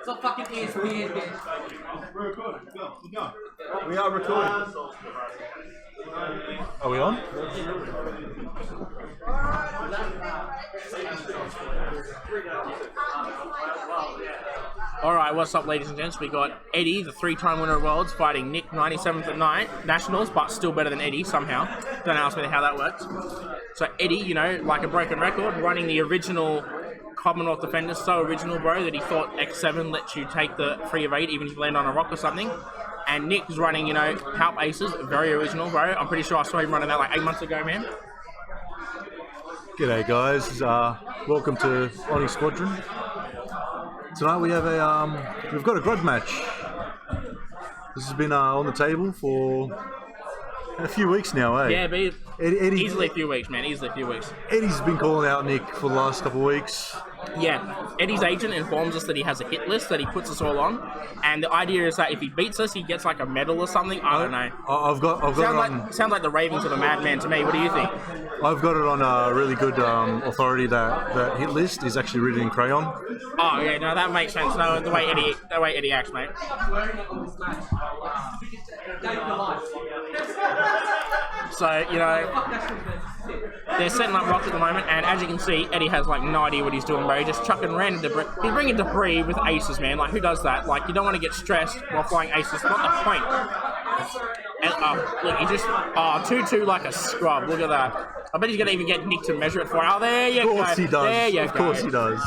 not fucking ESPN. We are recording. Are we on? Alright, what's up, ladies and gents? We got Eddie, the 3-time winner of Worlds, fighting Nick, 97th at Nationals, but still better than Eddie somehow. Don't ask me how that works. So Eddie, you know, like a broken record, running the original Commonwealth Defender, so original, bro, that he thought X7 lets you take the 3 of 8 even if you land on a rock or something. And Nick was running, you know, Palp Aces, very original, bro. I'm pretty sure I saw him running that like 8 months ago, man. G'day guys, welcome to Onyx Squadron. Tonight we have we've got a Grudge match. This has been on the table for a few weeks now, eh? Yeah, but Eddie, easily a few weeks, man, easily a few weeks. Eddie's been calling out Nick for the last couple of weeks. Yeah, Eddie's agent informs us that he has a hit list that he puts us all on, and the idea is that if he beats us, he gets like a medal or something. I don't know. I've got it on. Sounds like the ravings of a madman to me. What do you think? I've got it on a really good authority that hit list is actually written in crayon. Oh yeah, no, that makes sense. No, the way Eddie acts, mate. So, you know, they're setting up rocks at the moment, and as you can see, Eddie has like no idea what he's doing, bro. He's just chucking random debris. He's bringing debris with aces, man. Like, who does that? Like, you don't want to get stressed while flying aces. Not the point. And, look, he just, 2-2 like a scrub. Look at that. I bet he's going to even get Nick to measure it for him. Oh, there you go. Of course he does. There you go. Of course he does.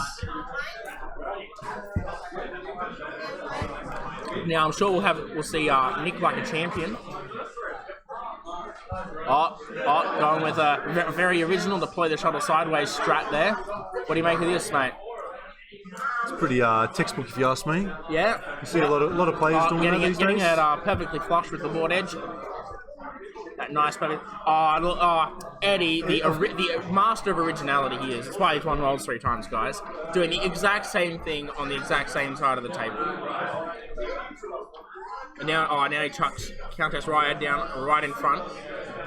Now, I'm sure we'll see Nick like a champion. Going with a very original deploy the shuttle sideways strat there. What do you make of this, mate? It's pretty textbook if you ask me. Yeah. You see a lot of players doing that these getting days. it perfectly flush with the board edge. That nice perfect. Eddie, the master of originality he is. That's why he's won Worlds 3 times, guys. Doing the exact same thing on the exact same side of the table. And now he chucks Countess Riot down right in front.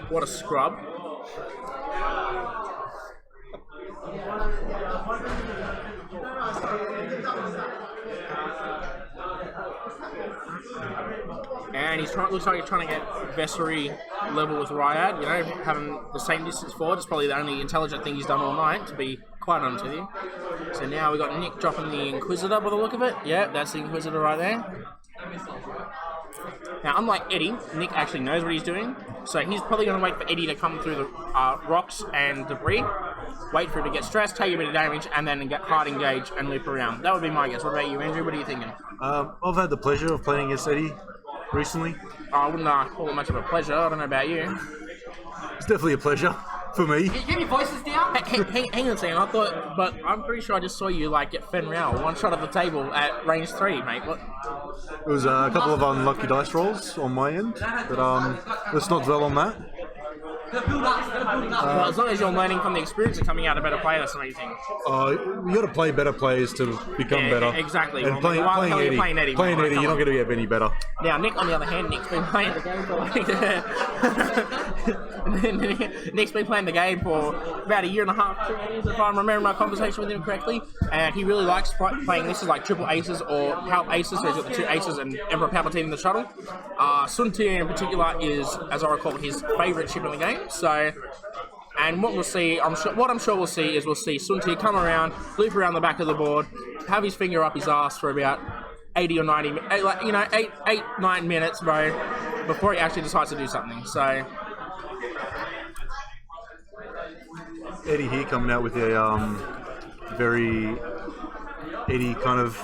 What a scrub. And looks like he's trying to get Vessery level with Ryad, you know, having the same distance forward. It's probably the only intelligent thing he's done all night, to be quite honest with you. So now we got Nick dropping the Inquisitor by the look of it. Yeah, that's the Inquisitor right there. Now, unlike Eddie, Nick actually knows what he's doing, so he's probably going to wait for Eddie to come through the rocks and debris, wait for him to get stressed, take a bit of damage, and then get hard engage and loop around. That would be my guess. What about you, Andrew? What are you thinking? I've had the pleasure of playing against Eddie recently. I wouldn't call it much of a pleasure. I don't know about you. It's definitely a pleasure for me. Can you get your voices down? Hang on a second. But I'm pretty sure I just saw you like get Fenrir one shot of the table at range 3, mate. What? It was a couple of unlucky dice rolls on my end, but let's not dwell on that. Well, as long as you're learning from the experience of coming out a better player, that's amazing. You got to play better players to become better. Exactly. And playing Eddie, you're not going to get any better. Now, Nick, on the other hand, Nick's been playing the game for Nick's been playing the game for about 1.5 years, 2 years, if I'm remembering my conversation with him correctly. And he really likes playing this as like triple aces or Palp aces. So he's got the 2 aces and Emperor Palpatine in the shuttle. Sun Tzu in particular is, as I recall, his favourite ship in the game. So, and what we'll see, I'm sure we'll see is Sun Tzu come around, loop around the back of the board, have his finger up his ass for about 80 or 90, like, you know, 9 minutes, bro, before he actually decides to do something. So, Eddie here coming out with a very Eddie kind of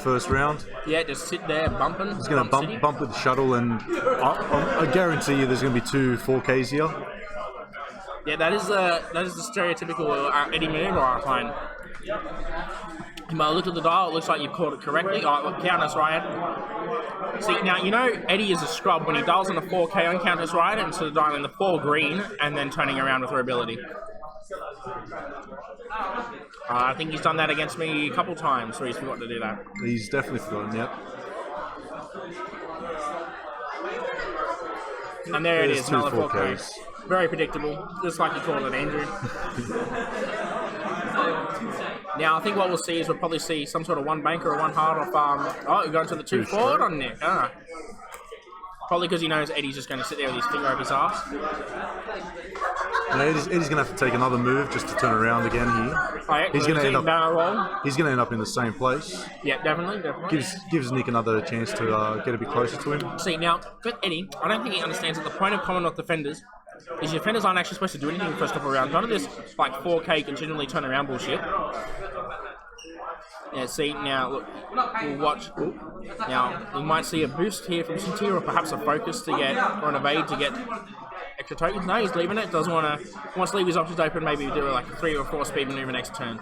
first round. Yeah, just sit there bumping. He's going to bump with the shuttle, and I guarantee you there's going to be 2 4Ks here. Yeah, that is the stereotypical Eddie maneuver I find. By the look at the dial, it looks like you've called it correctly. Countess Riot. See, now, you know Eddie is a scrub when he dials on a 4K on Countess Riot instead of dialing the 4 green and then turning around with her ability. I think he's done that against me a couple times, so he's forgotten to do that. He's definitely forgotten, yep. And there it is, another 4K. 4Ks. Very predictable, just like you called it, Andrew. Now, I think what we'll see is we'll probably see some sort of one bank or a one hard off. We're going to the two forward on Nick. Probably because he knows Eddie's just going to sit there with his finger up his ass. Yeah, Eddie's going to have to take another move just to turn around again here. He's going to end up. He's going to end up in the same place. Yeah, definitely. Gives Nick another chance to get a bit closer to him. See, now with Eddie, I don't think he understands that the point of Commonwealth defenders is your defenders aren't actually supposed to do anything in the first couple of rounds. None of this like 4K continually turn around bullshit. Yeah, see, now, look, we'll watch. Now, we might see a boost here from Cynthia, or perhaps a focus to get, or an evade to get extra tokens. No, he's leaving it. Doesn't want to, wants to leave his options open, maybe do like a 3 or 4 speed maneuver next turn.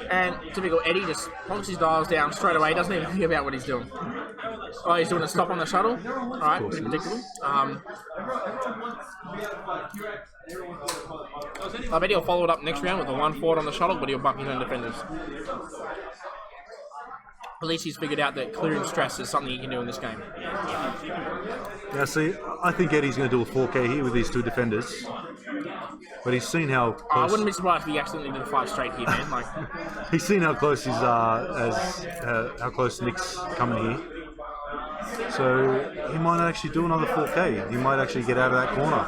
And typical Eddie just plonks his dials down straight away, doesn't even think about what he's doing. Oh, he's doing a stop on the shuttle. Alright, pretty predictable. I bet he'll follow it up next round with the 1 forward on the shuttle, but he'll bump his own defenders. At least he's figured out that clearing stress is something he can do in this game. Yeah, see, I think Eddie's going to do a 4K here with these 2 defenders. But he's seen how close... I wouldn't be surprised if he accidentally did a 5 straight here, man. Like, he's seen how close he's how close Nick's coming here. So he might actually do another 4K. He might actually get out of that corner.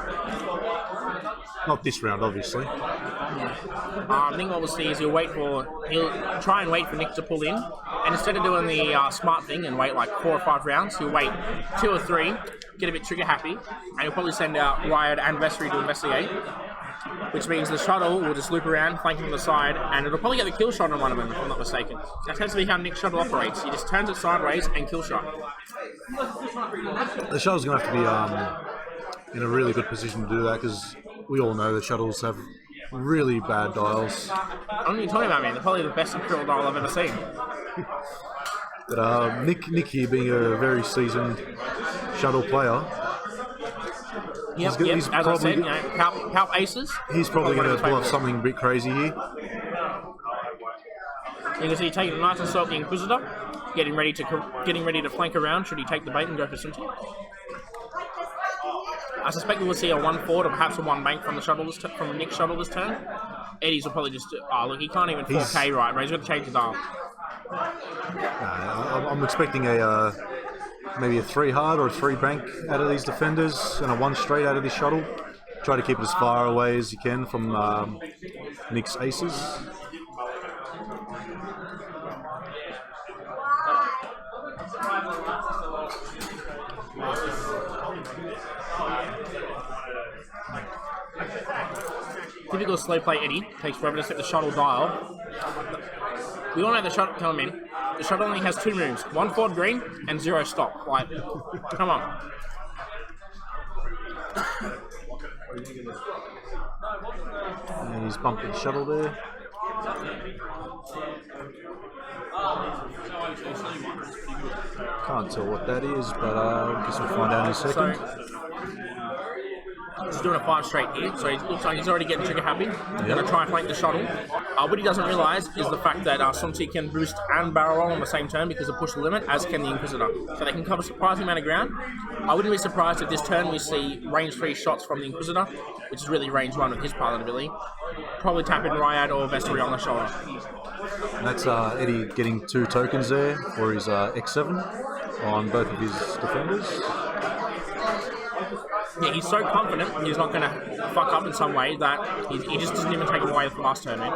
Not this round, obviously. I think what we'll see is he'll try and wait for Nick to pull in, and instead of doing the smart thing and wait like 4 or 5 rounds, he'll wait 2 or 3, get a bit trigger happy, and he'll probably send out Riot and Vessery to investigate, which means the shuttle will just loop around, flanking on the side, and it'll probably get the kill shot on one of them, if I'm not mistaken. That tends to be how Nick's shuttle operates. He just turns it sideways and kill shot. The shuttle's going to have to be in a really good position to do that, because we all know the shuttles have really bad dials. I don't know what you're talking about, man. They're probably the best Imperial dial I've ever seen. But Nick here being a very seasoned shuttle player. Yep, as I said, Palp aces. He's probably going to pull off something a bit crazy here. You can see taking a nice assault the Inquisitor, getting ready to flank around should he take the bait and go for Cynthia. I suspect we will see a 1 forward or perhaps a 1 bank from from Nick's shuttle this turn. Eddie's will probably just look, he can't even 4K right, but he's going to change the dial. I'm expecting maybe a 3 hard or a 3 bank out of these defenders and a 1 straight out of this shuttle. Try to keep it as far away as you can from Nick's aces. Typical slow play Eddie takes forever to set the shuttle dial. We all know the shuttle. Tell me, the shuttle only has 2 moves: 1 forward green and 0 stop. Like, come on. And he's bumping the shuttle there. Can't tell what that is, but I guess we'll find out in a second. He's doing a 5 straight here, so it looks like he's already getting trigger happy. He's going to try and flank the shuttle. What he doesn't realise is the fact that Sunti can boost and barrel roll on the same turn because of push the limit, as can the Inquisitor. So they can cover a surprising amount of ground. I wouldn't be surprised if this turn we see range 3 shots from the Inquisitor, which is really range 1 with his pilot ability. Probably tap in Ryad or Vessery on the shoulder. And that's Eddie getting 2 tokens there for his X7 on both of his defenders. Yeah, he's so confident he's not going to fuck up in some way that he just doesn't even take him away from last turn, man.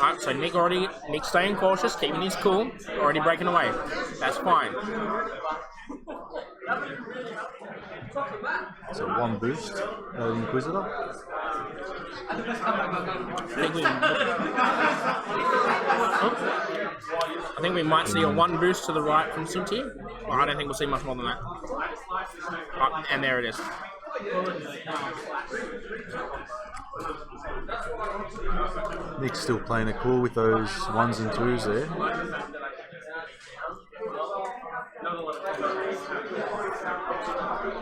Alright, so Nick's staying cautious, keeping his cool, already breaking away. That's fine. So 1 boost, Inquisitor. I think we might see a 1 boost to the right from Cynthia. Well, I don't think we'll see much more than that. And there it is. Nick's still playing it cool with those 1s and 2s there.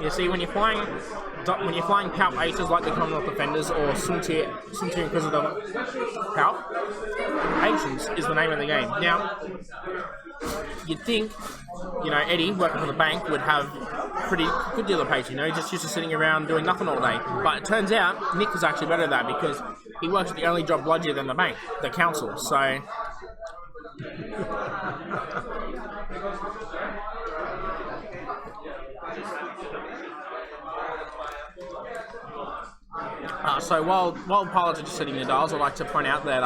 You see, when you're flying Palp aces like the Commonwealth Defenders or Sunti Inquisitor Palp, patience is the name of the game. Now, you'd think, Eddie, working for the bank, would have pretty good deal of patience. You know, he's just used to sitting around doing nothing all day. But it turns out Nick is actually better at that because he works at the only job bludgier than the bank, the council. So. So while pilots are just setting their dials, I'd like to point out that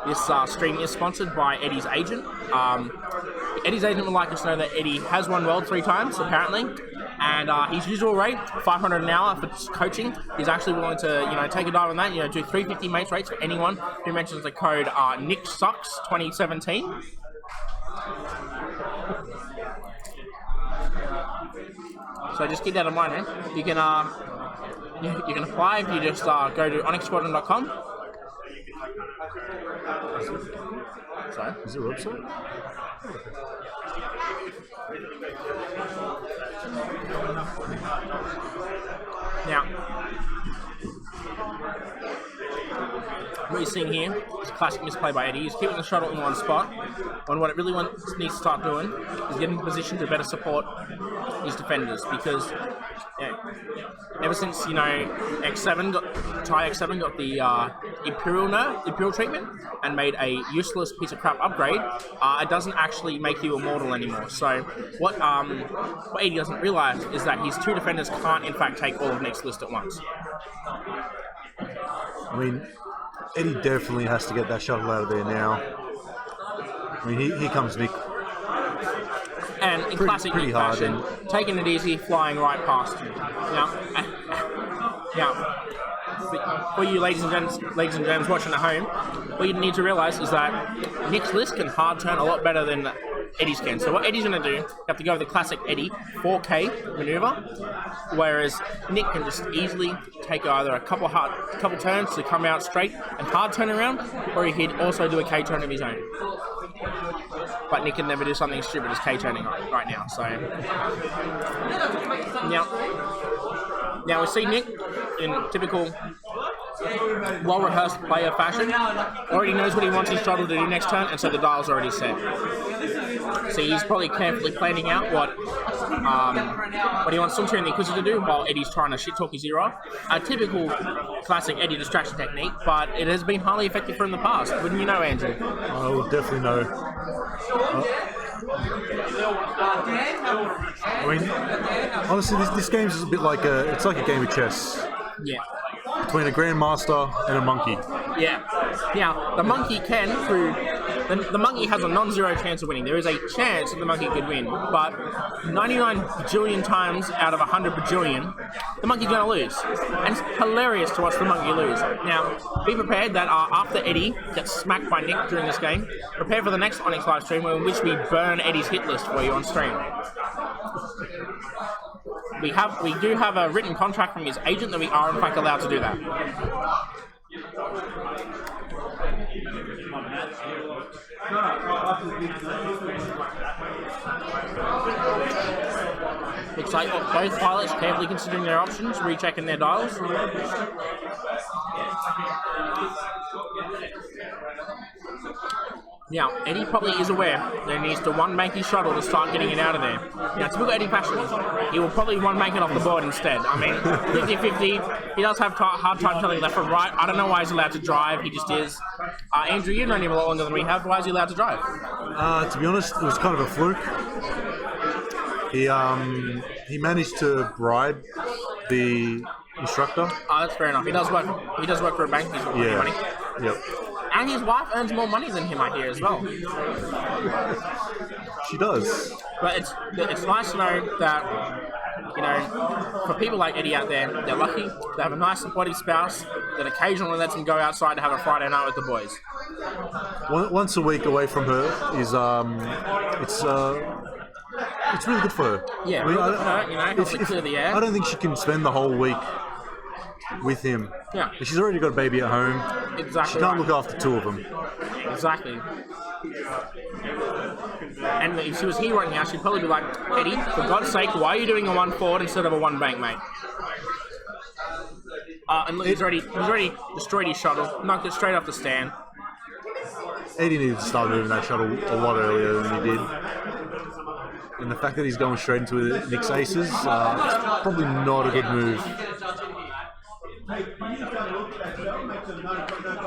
this stream is sponsored by Eddie's agent. Eddie's agent would like us to know that Eddie has won world 3 times, apparently, and his usual rate, $500 an hour for coaching. He's actually willing to, take a dive on that. Do 350 mates rates for anyone who mentions the code NickSucks2017. So just keep that in mind, man. You can apply if you just go to onyxsquadron.com. Sorry? Is it a website? Now, what you're seeing here is a classic misplay by Eddie. He's keeping the shuttle in one spot, when what it really needs to start doing is getting in position to better support his defenders, because ever since X7 got the Imperial treatment and made a useless piece of crap upgrade, it doesn't actually make you immortal anymore. So what Eddie doesn't realize is that his 2 defenders can't in fact take all of Nick's list at once. I mean, Eddie definitely has to get that shuttle out of there now. I mean, here comes Nick. And in classic Nick fashion, taking it easy, flying right past you. Now, for you ladies and gents watching at home, what you need to realise is that Nick's list can hard turn a lot better than Eddie's can. So what Eddie's going to do, you have to go with the classic Eddie 4K maneuver, whereas Nick can just easily take either a couple turns to come out straight and hard turn around, or he could also do a K turn of his own. But Nick can never do something stupid as K turning right now. So now we see Nick in typical well-rehearsed player fashion. Already knows what he wants his shuttle to do next turn, and so the dial's already set. So he's probably carefully planning out what he wants Sunshine and the Inquisitor to do while Eddie's trying to shit-talk his ear off. A typical classic Eddie distraction technique, but it has been highly effective for him in the past. Wouldn't you know, Andrew? I would definitely know. I mean, honestly, this game is a bit like it's like a game of chess. Yeah. Between a Grandmaster and a monkey. Yeah. Now, the monkey can, the monkey has a non-zero chance of winning. There is a chance that the monkey could win, but 99 bajillion times out of 100 bajillion, the monkey's going to lose. And it's hilarious to watch the monkey lose. Now, be prepared that after Eddie gets smacked by Nick during this game, prepare for the next Onyx live stream in which we burn Eddie's hit list for you on stream. We do have a written contract from his agent that we are in fact allowed to do that. Looks like both pilots carefully considering their options, rechecking their dials. Now, Eddie probably is aware that he needs to one-bank his shuttle to start getting it out of there. Now, typical Eddie fashion, he will probably one-bank it off the board instead. I mean, 50-50, he does have hard time telling left from right. I don't know why he's allowed to drive, he just is. Andrew, you've known him a lot longer than we have. Why is he allowed to drive? To be honest, it was kind of a fluke. He managed to bribe the instructor. Oh, that's fair enough. He does work for a bank. He's making money. Yep. And his wife earns more money than him, I hear, as well. She does. But it's nice to know that, for people like Eddie out there, they're lucky. They have a nice supportive spouse that occasionally lets them go outside to have a Friday night with the boys. Once a week away from her is it's really good for her. Yeah, helps it clear the air. I don't think she can spend the whole week with him. Yeah. She's already got a baby at home. Exactly. She can't look after 2 of them. Exactly. And if she was here right now, she'd probably be like, Eddie, for God's sake, why are you doing a 1 forward instead of a 1 bank, mate? And look, he's already destroyed his shuttle, knocked it straight off the stand. Eddie needed to start moving that shuttle a lot earlier than he did. And the fact that he's going straight into Nick's aces, it's probably not a good move.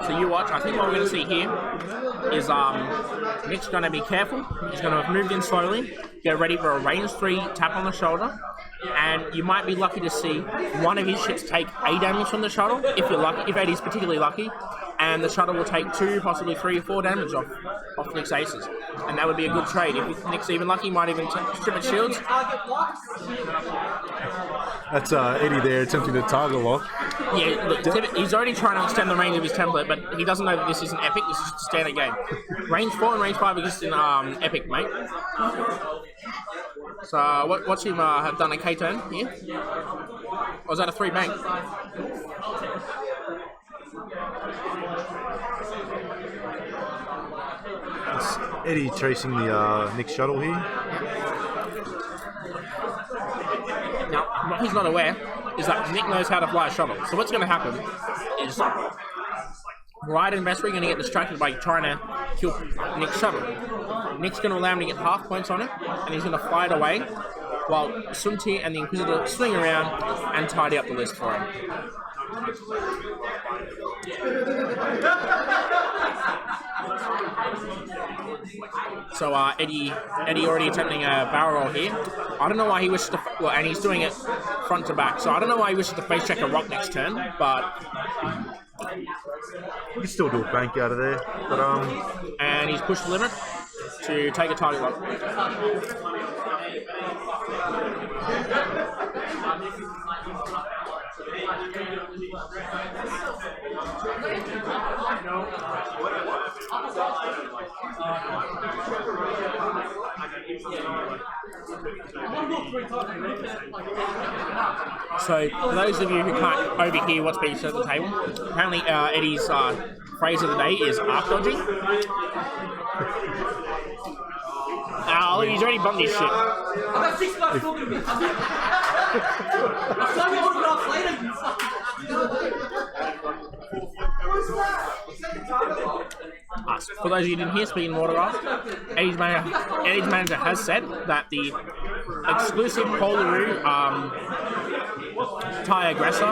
So you watch. I think what we're going to see here is Nick's going to be careful. He's going to have moved in slowly, get ready for a range 3 tap on the shoulder, and you might be lucky to see one of his ships take A damage from the shuttle, if you're lucky, if Eddie's particularly lucky, and the shuttle will take 2, possibly 3 or 4 damage off Nick's aces. And that would be a good trade. If Nick's even lucky, he might even strip its shields. That's Eddie there attempting to target lock. Yeah, look, he's already trying to extend the range of his template, but he doesn't know that this isn't epic, this is just a standard game. Range 4 and range 5 are just in epic, mate. So, watch him have done a K-turn here. Or was that a 3 bank? It's Eddie tracing the Nick shuttle here. Now, what he's not aware is that Nick knows how to fly a shuttle. So what's going to happen is Ride and Vesper are going to get distracted by trying to kill Nick's shuttle. Nick's going to allow him to get half points on it, and he's going to fly it away, while Sunti and the Inquisitor swing around and tidy up the list for him. So Eddie already attempting a barrel roll here. I don't know why he wishes to, well, and he's doing it front to back. So I don't know why he wishes to face check a rock next turn, but you can still do a bank out of there. But and he's pushed the limit to take a target lock. So, for those of you who can't overhear what's being said at the table, apparently Eddie's phrase of the day is arc dodging. He's already bumped his shit. I got 6 guys talking to me. I'll tell you autographs later, you fucking. For those of you who didn't hear, speaking of autographs, Eddie's manager has said that the exclusive Polaroo TIE Aggressor,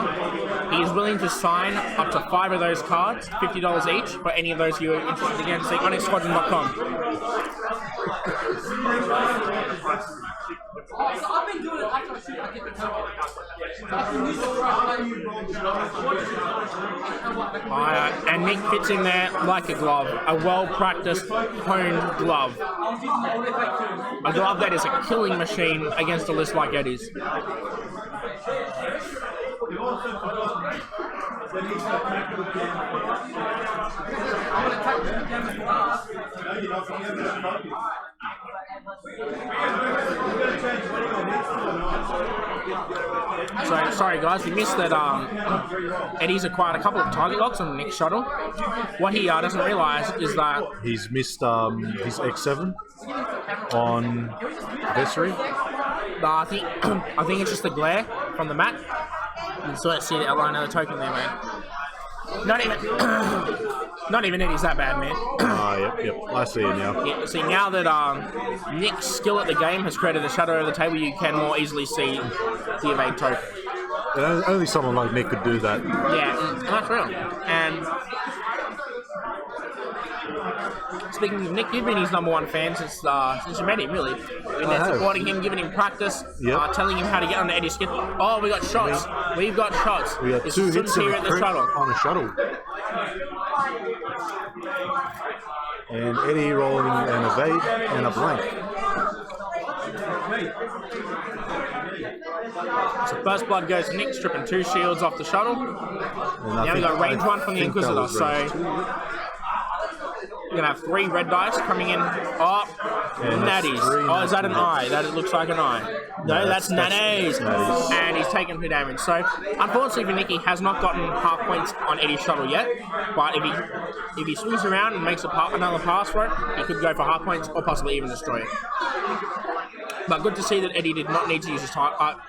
he is willing to sign up to 5 of those cards, $50 each, for any of those who are interested. Again, see onyxsquadron.com. So I've been doing it after I shoot, I get the token. And Nick fits in there like a glove, a well-practiced, honed glove. A glove that is a killing machine against a list like Eddie's. So, sorry guys, we missed that Eddie's acquired a couple of target locks on Nick's shuttle. What he doesn't realise is that he's missed his X7 on Vessery. I think it's just the glare from the mat. You can sort of see the outline of the token there, man. Not even Eddie's that bad, man. Yep. I see it now. Yeah, see, now that Nick's skill at the game has created a shadow over the table, you can more easily see the evade token. And only someone like Nick could do that. Yeah, that's real. And speaking of Nick, you've been his #1 fan since you met him, really. You've been supporting him, giving him practice, telling him how to get under Eddie's skin. Oh, we got shots. We've got shots. We got 2 hits here at the shuttle. on a shuttle. And Eddie rolling an evade and a blank. So first blood goes to Nick, stripping 2 shields off the shuttle. Now we got range 1 from the Inquisitor. So we're going to have 3 red dice coming in. Oh, natties. Oh, is that an eye? That looks like an eye. No, that's natties. And he's taken 2 damage. So, unfortunately for Nick, he has not gotten half points on Eddie's shuttle yet. But if he swings around and makes another pass for it, he could go for half points or possibly even destroy it. But good to see that Eddie did not need to use his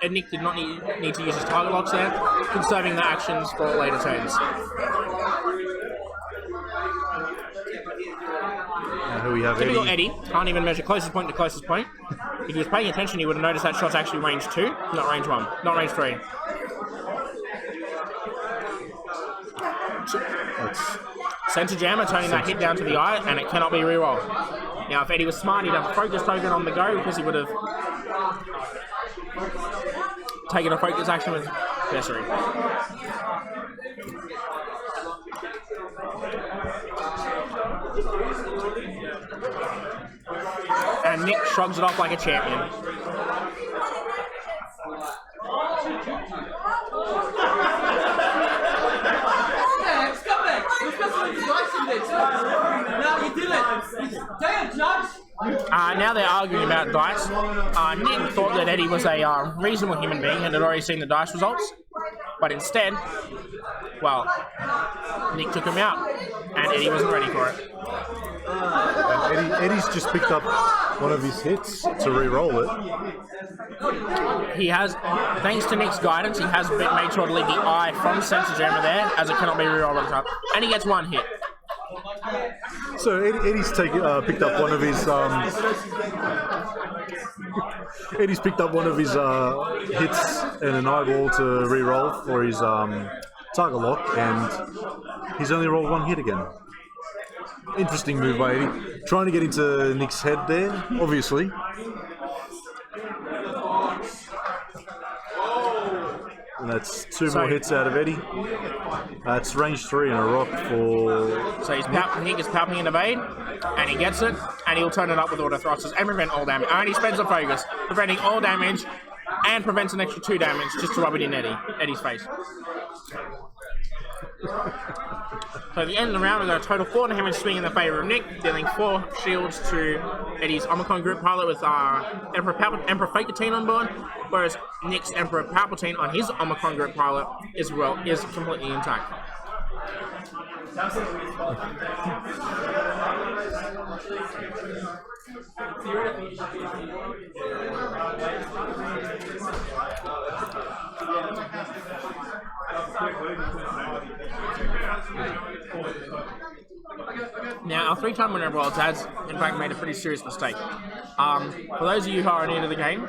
Nick did not need to use his target locks there, conserving the actions for later turns. Here we have Typical Eddie. Can't even measure closest point to closest point. If he was paying attention, he would have noticed that shot's actually range 2, not range 1, not range 3. Center jammer turning that hit down to the eye, and it cannot be rerolled. Now, if Eddie was smart, he'd have a focus token on the go because he would have taken a focus action with Vessery. And Nick shrugs it off like a champion. No, you didn't. Damn, Judge. Now they're arguing about dice. Nick thought that Eddie was a reasonable human being and had already seen the dice results. But instead, well, Nick took him out and Eddie wasn't ready for it. Eddie's just picked up one of his hits to re-roll it. He has, thanks to Nick's guidance, he has made sure to leave the eye from Center Jammer there, as it cannot be re-rolled on top. And he gets one hit. So Eddie's picked up one of his Eddie's picked up one of his hits and an eyeball to re-roll for his target lock, and he's only rolled one hit again. Interesting move by Eddie. Trying to get into Nick's head there, obviously. And that's two more hits out of Eddie. That's range 3 and a rock for... So Nick is popping in evade, and he gets it, and he'll turn it up with auto thrusters and prevent all damage. And he spends a focus, preventing all damage, and prevents an extra 2 damage just to rub it in Eddie's face. So at the end of the round, we've got a total 4 damage swing in the favour of Nick, dealing 4 shields to Eddie's Omicron group pilot with Emperor Fakatine on board, whereas Nick's Emperor Palpatine on his Omicron group pilot is completely intact. Now, our 3-time winner of Worlds has, in fact, made a pretty serious mistake. For those of you who are new to the game,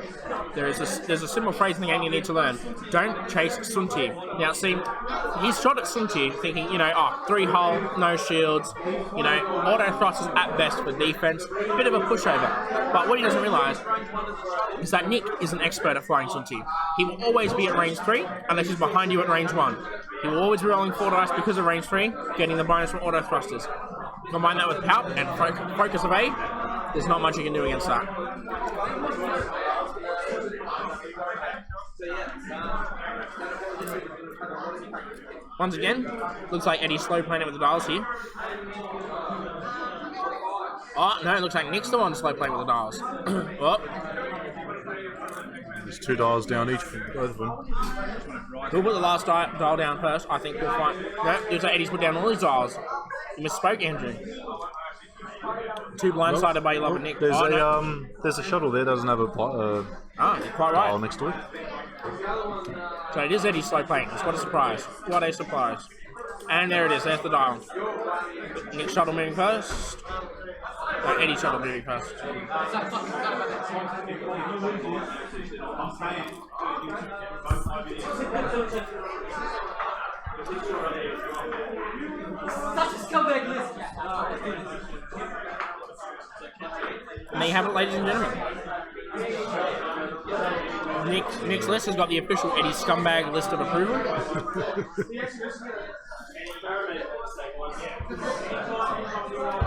there's a simple phrase in the game you need to learn. Don't chase Sunti. Now, see, he's shot at Sunti thinking, 3-hull, no shields, auto thrusters at best for defense, bit of a pushover. But what he doesn't realize is that Nick is an expert at flying Sunti. He will always be at range 3 unless he's behind you at range 1. He will always be rolling 4 dice because of range 3, getting the bonus from auto thrusters. Combine that with Palp and Focus Evade, there's not much you can do against that. Once again, looks like Eddie's slow playing it with the dials here. Oh, no, it looks like Nick's the one slow playing with the dials. There's 2 dials down each for both of them. We'll put the last dial down first. I think we'll find... No, looks like Eddie's put down all his dials. You misspoke, Andrew. Too blindsided by your love of Nick. There's a shuttle there, doesn't have a you're quite right. dial next to it. So it is Eddie's slow playing. What a surprise. What a surprise. And there it is. There's the dial. Nick shuttle moving first. Eddie shuttle moving first. Such a scumbag list. And there you have it, ladies and gentlemen. Nick's list has got the official Eddie scumbag list of approval.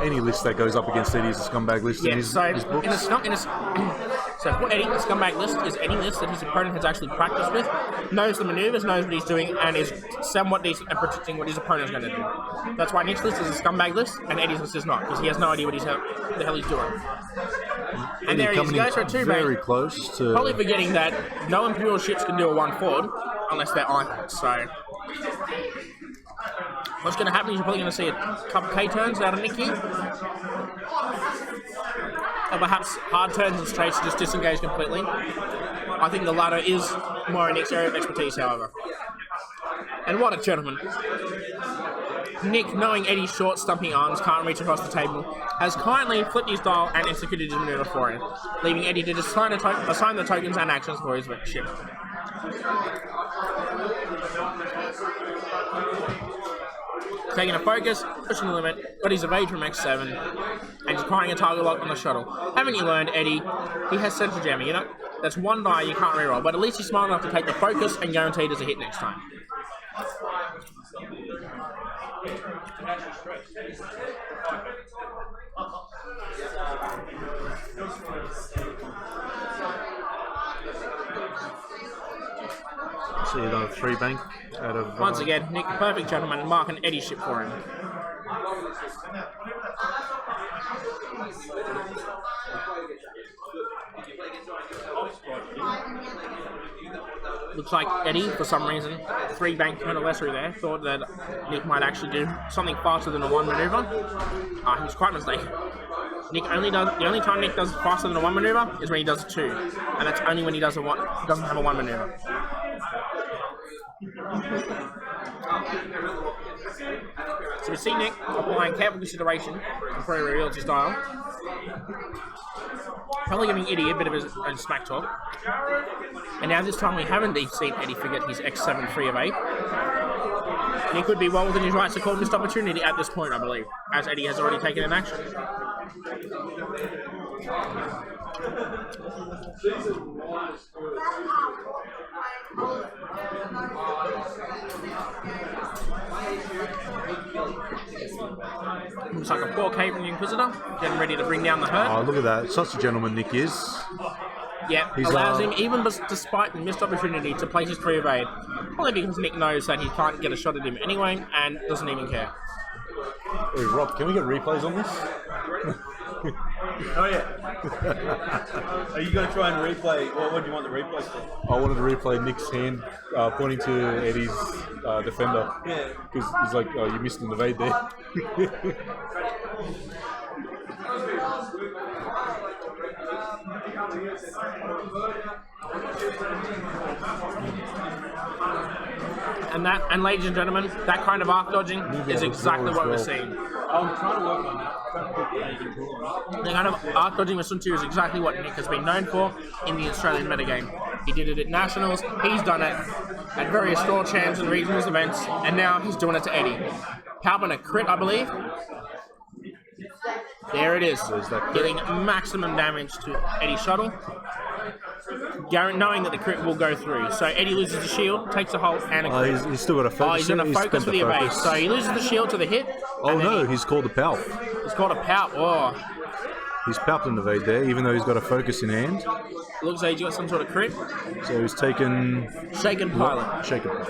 Any list that goes up against Eddie is a scumbag list in his books. So for Eddie, the scumbag list is any list that his opponent has actually practiced with, knows the maneuvers, knows what he's doing, and is somewhat decent at predicting what his opponent is going to do. That's why Nick's list is a scumbag list, and Eddie's list is not, because he has no idea what the hell he's doing. And there he is, he goes for a 2-bang. Very close to... Probably forgetting that no Imperial ships can do a 1 forward, unless they're iron, so... What's going to happen is you're probably going to see a couple K turns out of Nick here. Or perhaps hard turns and straights just disengage completely. I think the latter is more in Nick's area of expertise, however. And what a gentleman. Nick, knowing Eddie's short, stumpy arms can't reach across the table, has kindly flipped his dial and executed his maneuver for him, leaving Eddie to just assign the tokens and actions for his ship. Taking a focus, pushing the limit, got his evade from X7, and acquiring a target lock on the shuttle. Haven't you learned, Eddie? He has central jamming, you know? That's one die you can't reroll, but at least he's smart enough to take the focus and guaranteed as a hit next time. See another 3 bank out of... Once again, Nick, perfect gentleman, marking Eddie's ship for him. Looks like Eddie, for some reason, 3 bank anniversary there, thought that Nick might actually do something faster than a 1 maneuver. He was quite mistaken. The only time Nick does faster than a 1 maneuver is when he does a 2, and that's only when he doesn't have a 1 maneuver. So we see Nick applying careful consideration before he reveals his style. Probably giving Eddie a bit of his own smack talk. And now this time we haven't seen Eddie forget his X7 free of 8. And he could be well within his rights to call missed opportunity at this point, I believe, as Eddie has already taken an action. Looks like a 4K from the Inquisitor, getting ready to bring down the hurt. Oh, look at that. Such a gentleman Nick is. Yeah, allows him, even despite the missed opportunity, to place his 3 evade. Probably because Nick knows that he can't get a shot at him anyway, and doesn't even care. Hey, Rob, can we get replays on this? Oh yeah. Are you going to try and replay? What do you want the replay for? I wanted to replay Nick's hand pointing to Eddie's defender. Yeah. Because he's like, oh, you missed an evade there. And ladies and gentlemen, that kind of arc dodging is exactly what we're seeing. I'm trying to work on that. The kind of arc dodging with Sun 2 is exactly what Nick has been known for in the Australian metagame. He did it at Nationals, he's done it at various store champs and regionals events, and now he's doing it to Eddie. Palping a crit, I believe. There it is, getting maximum damage to Eddie's shuttle, knowing that the crit will go through. So Eddie loses the shield, takes a hold, and a crit. He's still got a focus. He's going to focus for the evade. So he loses the shield to the hit. Oh no, he's called a palp. He's called a palp. Oh. He's palped an evade there, even though he's got a focus in hand. Looks like he's got some sort of crit. So he's taken... Shaken pilot. Shaken pilot.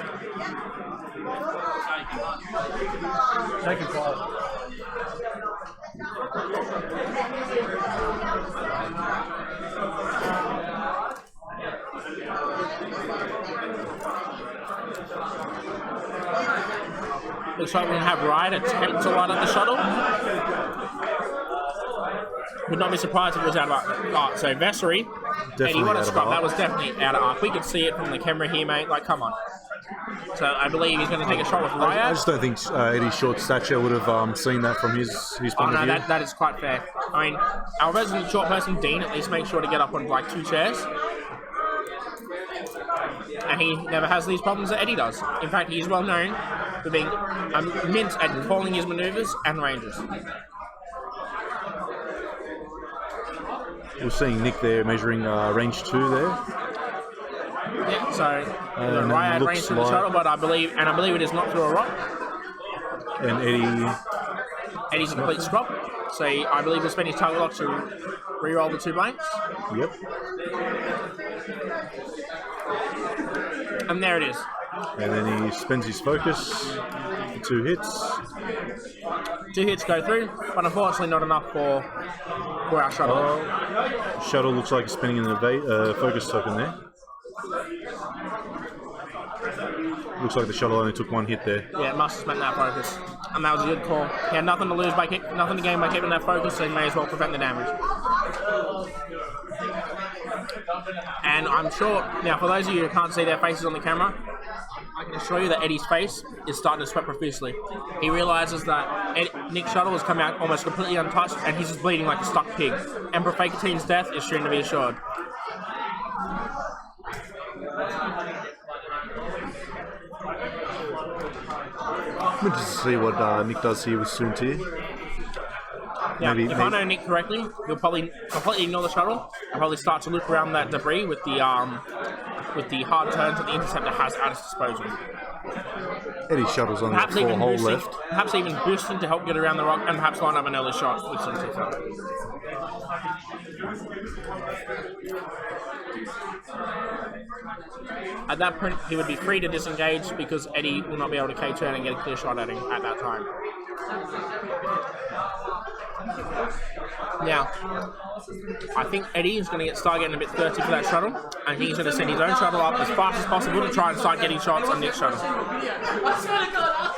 Shaken pilot. Looks like we're going to have Ryan attempt to light up the shuttle. Would not be surprised if it was out of arc. So Vessery, Eddie, what a scrap. That was definitely out of arc. We could see it from the camera here, mate. Like, come on. So I believe he's going to take a shot with Riot. I just don't think Eddie's short stature would have seen that from his point of view. That is quite fair. I mean, our resident short person, Dean, at least makes sure to get up on like 2 chairs. And he never has these problems that Eddie does. In fact, he's well known for being a mint at calling his maneuvers and ranges. We're seeing Nick there measuring range 2 there. Yeah, so the Riot range through the shuttle, but I believe it is not through a rock. And Eddie's a complete scrub. So I believe he'll spend his target lock to re-roll the 2 blanks. Yep. And there it is. And then he spends his focus for 2 hits. 2 hits go through, but unfortunately not enough for our shuttle. Shuttle looks like it's spinning an evade focus token there. Looks like the shuttle only took 1 hit there. Yeah, it must have spent that focus. And that was a good call. He had nothing to lose nothing to gain by keeping that focus, so he may as well prevent the damage. And I'm sure, now for those of you who can't see their faces on the camera, I can assure you that Eddie's face is starting to sweat profusely. He realizes that Nick's shuttle has come out almost completely untouched, and he's just bleeding like a stuck pig. Emperor Fakatine's death is soon to be assured. I'm interested to see what Nick does here with Sunti. Now, if I know Nick correctly, he'll probably completely ignore the shuttle and probably start to loop around that debris with the hard turns that the interceptor has at its disposal. Eddie's shuttle's on Perhaps the even hole boosting, left. perhaps even boosting to help get around the rock, and perhaps line up an early shot with some success. At that point, he would be free to disengage because Eddie will not be able to K-turn and get a clear shot at him at that time. Now, I think Eddie is going to start getting a bit thirsty for that shuttle, and he's going to send his own shuttle up as fast as possible to try and start getting shots on Nick's shuttle. I swear to God,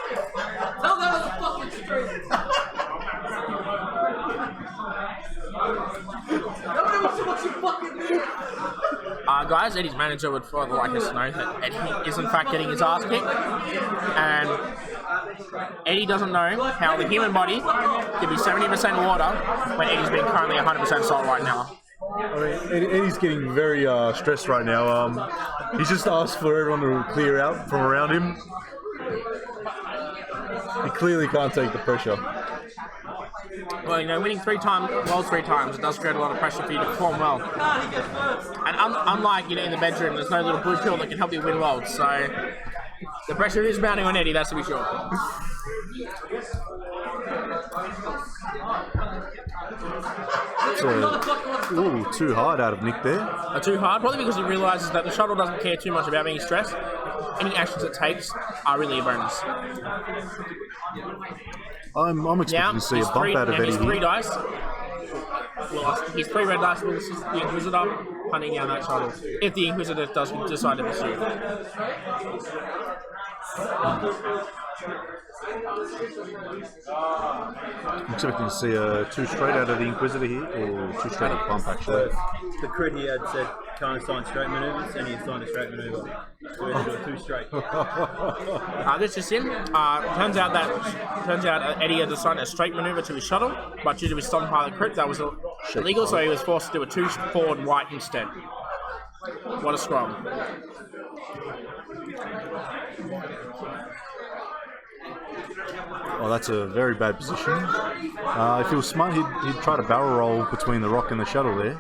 tell that was a fucking straight. Nobody wants to watch you fucking do. Guys, Eddie's manager would further like us to know that Eddie is in fact getting his ass kicked, and Eddie doesn't know how the human body can be 70% water when Eddie's being currently 100% salt right now. I mean, Eddie's getting very stressed right now. He's just asked for everyone to clear out from around him. He clearly can't take the pressure. Well, you know, winning 3 times, it does create a lot of pressure for you to perform well. And unlike, you know, in the bedroom, there's no little blue pill that can help you win worlds, so the pressure is mounting on Eddie, that's to be sure. Ooh, too hard out of Nick there. Too hard, probably because he realises that the shuttle doesn't care too much about being stressed. Any actions it takes are really a bonus. I'm expecting to see a bump out of Eddie he's 3 here. dice. Well, he's 3 red dice with the Inquisitor hunting down that shuttle. If the Inquisitor does decide to pursue. I'm expecting to see a 2 straight out of the Inquisitor here, or 2 straight out of bump actually. The crit he had said can't assign straight maneuvers, and he assigned a straight maneuver. So we had to do a 2 straight. This is in. Turns out Eddie had assigned a straight maneuver to his shuttle, but due to his stockpile crit, that was illegal, so he was forced to do a 2 forward white instead. What a scrum. Oh, that's a very bad position. If he was smart, he'd try to barrel roll between the rock and the shuttle there.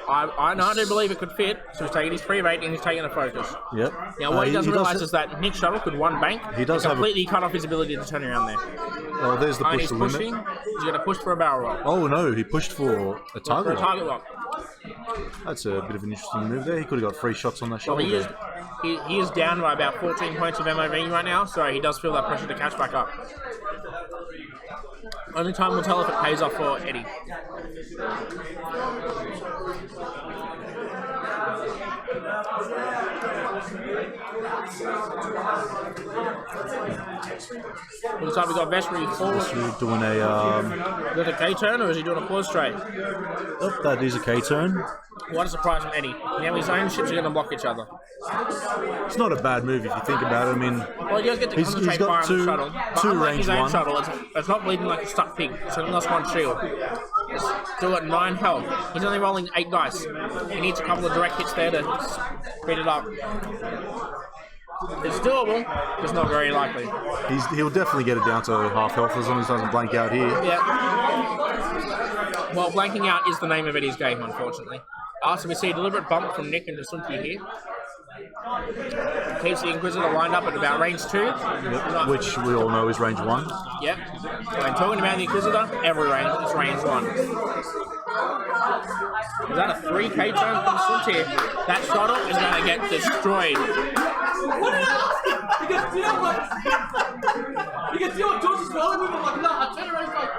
I do believe it could fit, so he's taking his free rate and he's taking a focus. Yep. Now, what he doesn't realise is that Nick's shuttle could one bank He does and completely cut off his ability to turn around there. Oh, there's the And push he's to pushing, limit. he's going to push for a barrel roll. Oh no, he pushed for a target lock. Target lock. That's a bit of an interesting move there. He could have got 3 shots on that Well, shuttle he is, there. he is down by about 14 points of MOV right now, so he does feel that pressure to catch back up. Only time will tell if it pays off for Eddie. Looks like we got Vespery forward. We're doing a... Is it a K-turn or is he doing a pause straight? Oh, that is a K-turn. What a surprise from Eddie. Now his own ships are going to block each other. It's not a bad move if you think about it. I mean, Well, he does get to He's concentrate got fire on the two- shuttle. But two unlike range his own one. shuttle, it's not bleeding like a stuck pig. It's only lost 1 shield. It's still at 9 health. He's only rolling 8 dice. He needs a couple of direct hits there to speed it up. It's doable, just not very likely. he'll definitely get it down to half health as long as he doesn't blank out here. Yeah. Well, blanking out is the name of Eddie's game, unfortunately. So we see a deliberate bump from Nick into Sunti here. Keeps the Inquisitor lined up at about range 2. Yep. Which we all know is range 1. Yep. When talking about the Inquisitor, every range is range 1. Is that a 3K turn from Sunti? That shuttle is going to get destroyed. What did I ask him? Because, you know what? Because, you know what George is rolling with? I'm like, no, I turn around and like,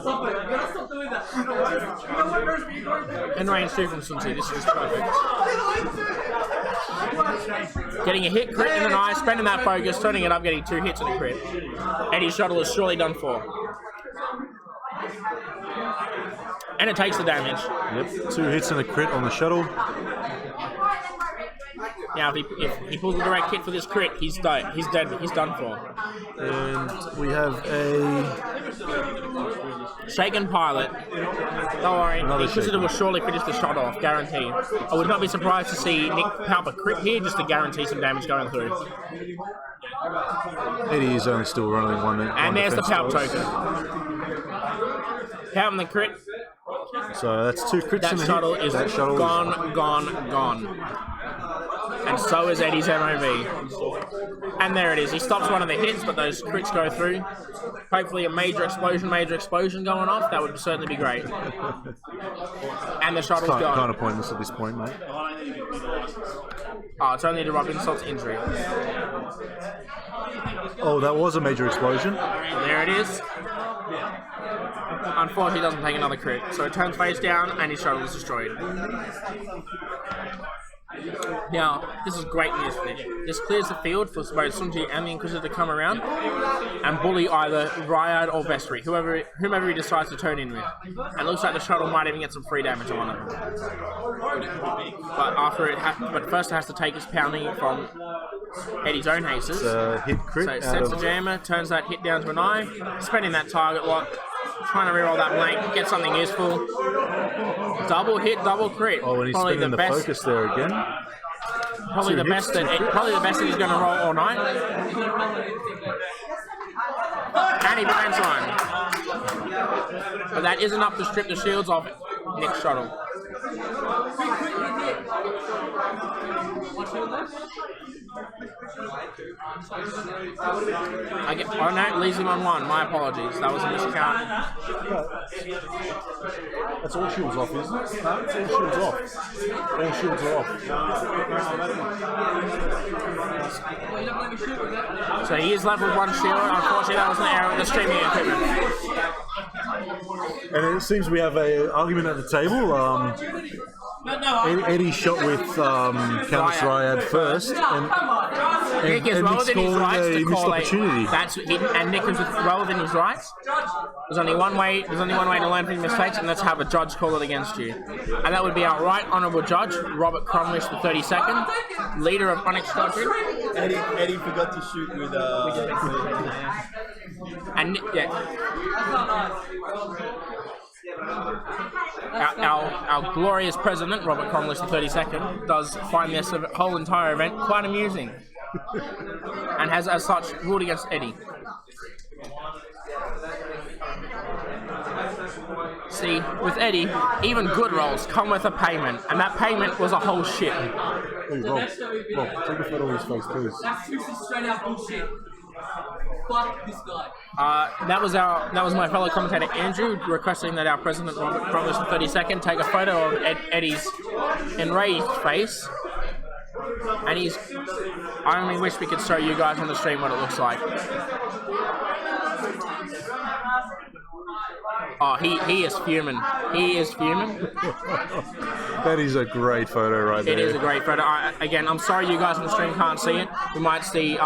stop it. You gotta stop doing that. You know what, Rose? And range 2 from Sunti. This is perfect. Getting a hit, crit in an eye, spending that focus, turning it up, getting 2 hits and a crit. Eddie's shuttle is surely done for. And it takes the damage. Yep. 2 hits and a crit on the shuttle. Now, if he pulls the direct hit for this crit, he's dead. He's dead. He's done for. And we have a Shaken Pilot. Don't worry, the Inquisitor shaken. will surely finish the shot off, guaranteed. I would not be surprised to see Nick power a crit here just to guarantee some damage going through. Eddie is only still running one. And there's the Palp token. Pound the crit. So that's 2 crits That in the shuttle hit. is That shuttle gone. And so is Eddie's MOV. And there it is. He stops one of the hits, but those crits go through. Hopefully a major explosion going off. That would certainly be great. And the shuttle's gone. Kind of pointless at this point, mate. Oh, it's only to rub insult to injury. Oh, that was a major explosion. There it is. Unfortunately, he doesn't take another crit. So it turns face down and his shuttle is destroyed. Now, this is great news for Nick. This clears the field for both Sunji and the Inquisitor to come around and bully either Ryad or Vestry, whomever he decides to turn in with. And looks like the shuttle might even get some free damage on it. But first it has to take his pounding from Eddie's own haces. Hit crit. So sets the jammer, turns that hit down to an eye, spending that target lock, trying to reroll that blank, get something useful. Double hit, double crit. Oh, and he's probably spinning the focus there again. Probably the best that he's going to roll all night. And he burns one. But that is enough to strip the shields off Nick's shuttle. Oh no, leaves him on 1. My apologies. That was a miscount. That's all shields off, isn't it? No, it's all shields off. All shields are off. So he is left with 1 shield. Unfortunately, that was an error with the streaming equipment. And it seems we have an argument at the table. Eddie shot with Countess Ryad first, and Nick is well Nick's within his calling rights a to missed call opportunity. and Nick is well within his rights. There's only one way to learn from your mistakes, and that's have a judge call it against you. And that would be our right honourable judge, Robert Crumlish the 32nd, leader of Onyx Squadron. Eddie forgot to shoot with And yeah. Our glorious president, Robert Crumlish the 32nd, does find this whole entire event quite amusing, and has, as such, ruled against Eddie. See, with Eddie, even good rolls come with a payment, and that payment was a whole ship. Hey, Rob, take a photo of his face, please. That's just straight out bullshit. Fuck this guy. That was my fellow commentator Andrew requesting that our president Robert Crumlish the 32nd take a photo of Eddie's enraged face, and I only wish we could show you guys on the stream what it looks like. Oh, he is fuming. He is fuming. That is a great photo right there. It is a great photo. Again, I'm sorry you guys on the stream can't see it. We might see.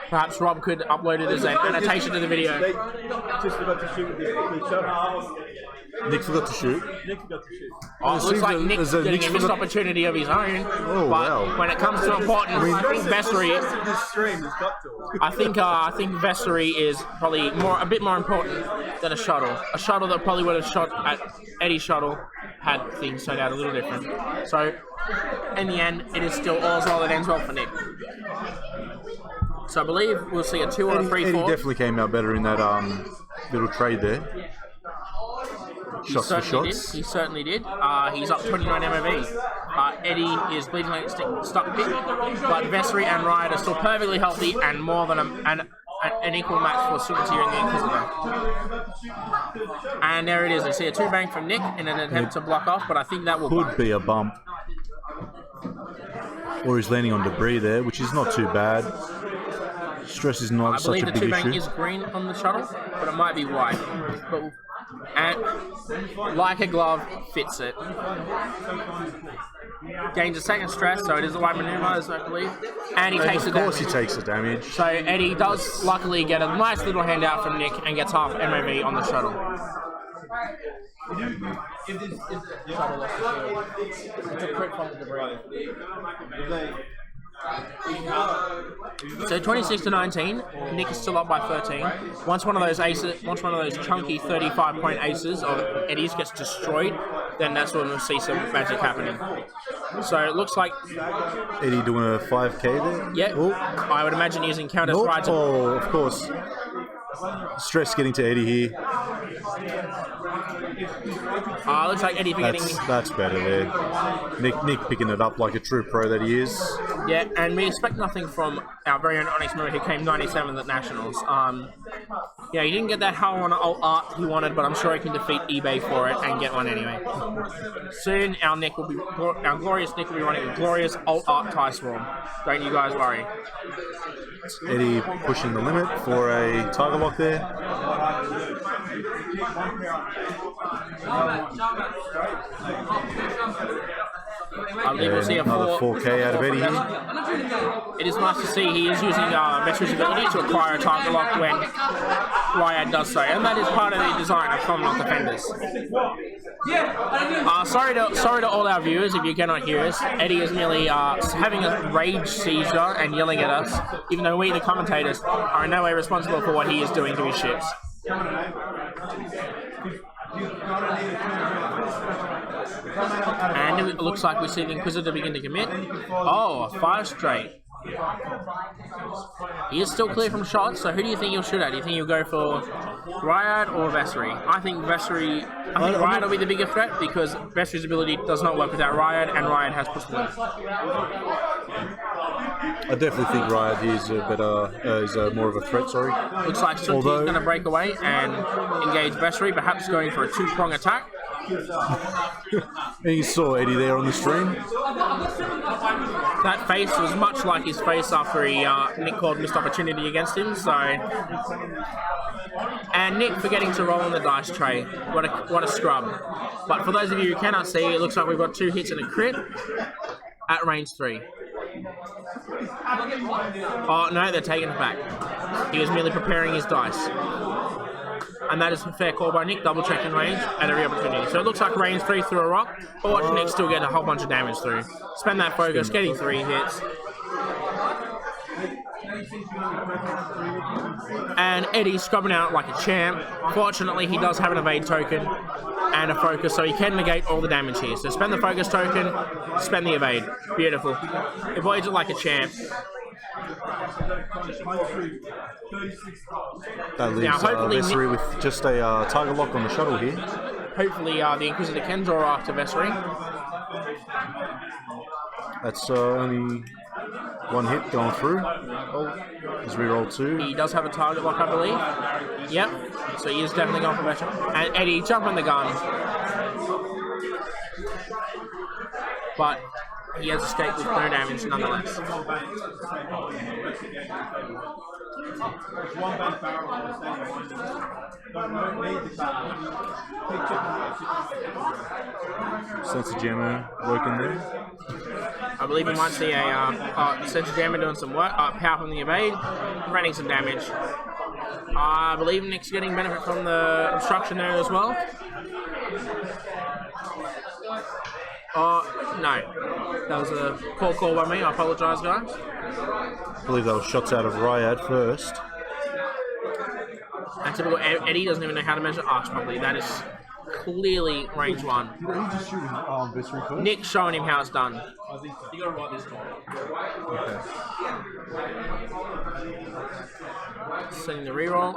Perhaps Rob could upload it as an annotation to the video. They just forgot to shoot with the shuttle. Nick forgot to shoot. Oh, it looks like Nick's getting a missed opportunity of his own. Oh, but wow. when it comes to important, I think Vessery. This stream has got to. I think Vessery is probably a bit more important than a shuttle. A shuttle that probably would have shot at Eddie's shuttle had things turned out a little different. So, in the end, it is still all's well that ends well for Nick. So I believe we'll see a 2 or a 3-4. Eddie definitely came out better in that little trade there. Shots for shots. He certainly did. He's up 29 MOV. Eddie is bleeding like a stuck pig, but Vessery and Riot are still perfectly healthy and more than an equal match for Sunti and the Inquisitor. And there it is. I see a 2 bank from Nick in an attempt to block off, but I think that will Could be a bump. Or he's landing on debris there, which is not too bad. Stress is not such a big issue. I believe the 2 bank is green on the shuttle, but it might be white. And like a glove, fits it. Gains a second stress, so it is a white maneuver, I believe. And he takes the damage. Of course he takes the damage. So Eddie does luckily get a nice little handout from Nick and gets half MOV on the shuttle. Shuttle lost the shield. It's a crit from the debris. So 26 to 19, Nick is still up by 13. Once one of those chunky 35-point aces of Eddie's gets destroyed, then that's when we'll see some magic happening. So it looks like Eddie doing a 5k there? yeah, Oh. I would imagine using counter Nope. stride to Oh, of course. Stress getting to Eddie here. looks like Eddie forgetting. That's better there. Nick picking it up like a true pro that he is. Yeah, and we expect nothing from our very own Onyx member who came 97th at Nationals. Yeah, he didn't get that Hull on alt art he wanted, but I'm sure he can defeat eBay for it and get one anyway. Soon, our glorious Nick will be running a glorious alt art tie swarm. Don't you guys worry. Eddie pushing the limit for a tiger lock there. I believe we'll see Another 4k out of Eddie here. It is nice to see he is using Veteran's ability to acquire a target lock when Riot does so, and that is part of the design of Common Defenders. Sorry to all our viewers if you cannot hear us. Eddie is merely having a rage seizure and yelling at us, even though we, the commentators, are in no way responsible for what he is doing to his ships. And it looks like we see the Inquisitor begin to commit. Oh, 5 straight. He is still clear from shots, so who do you think he'll shoot at? Do you think he'll go for Ryad or Vessery? I think Ryad will be the bigger threat because Vessery's ability does not work without Ryad, and Ryad has push limit. I definitely think Ryad here is more of a threat, sorry. Looks like Sunti is going to break away and engage Vessery, perhaps going for a 2-prong attack. And you saw Eddie there on the stream. That face was much like his face after Nick called missed opportunity against him. So, and Nick forgetting to roll on the dice tray. What a scrub! But for those of you who cannot see, it looks like we've got 2 hits and a crit at range 3. Oh no, they're taking it back. He was merely preparing his dice. And that is a fair call by Nick, double checking range at every opportunity. So it looks like range 3 through a rock, but watch Nick still get a whole bunch of damage through. Spend that focus, getting 3 hits. And Eddie's scrubbing out like a champ. Fortunately, he does have an evade token and a focus, so he can negate all the damage here. So spend the focus token, spend the evade. Beautiful. Avoids it like a champ. That leaves Vessery with just a tiger lock on the shuttle here. Hopefully the Inquisitor can draw after Vessery. That's only 1 hit going through. Oh, he's rerolled 2. He does have a target lock, I believe. Yep. So he is definitely going for Vessery. And Eddie jumping the gun. But he has escaped with no damage nonetheless. Sensor jammer working there. I believe we might see a sensor jammer doing some work. Power from the evade, running some damage. I believe Nick's getting benefit from the obstruction there as well. No. That was a poor call by me. I apologise, guys. I believe that was shots out of Ryad first. And typical Eddie doesn't even know how to measure arcs properly. That is clearly range 1. He's just shooting Vessery first. Nick's showing him how it's done. You gotta write this down. Okay. Setting the reroll.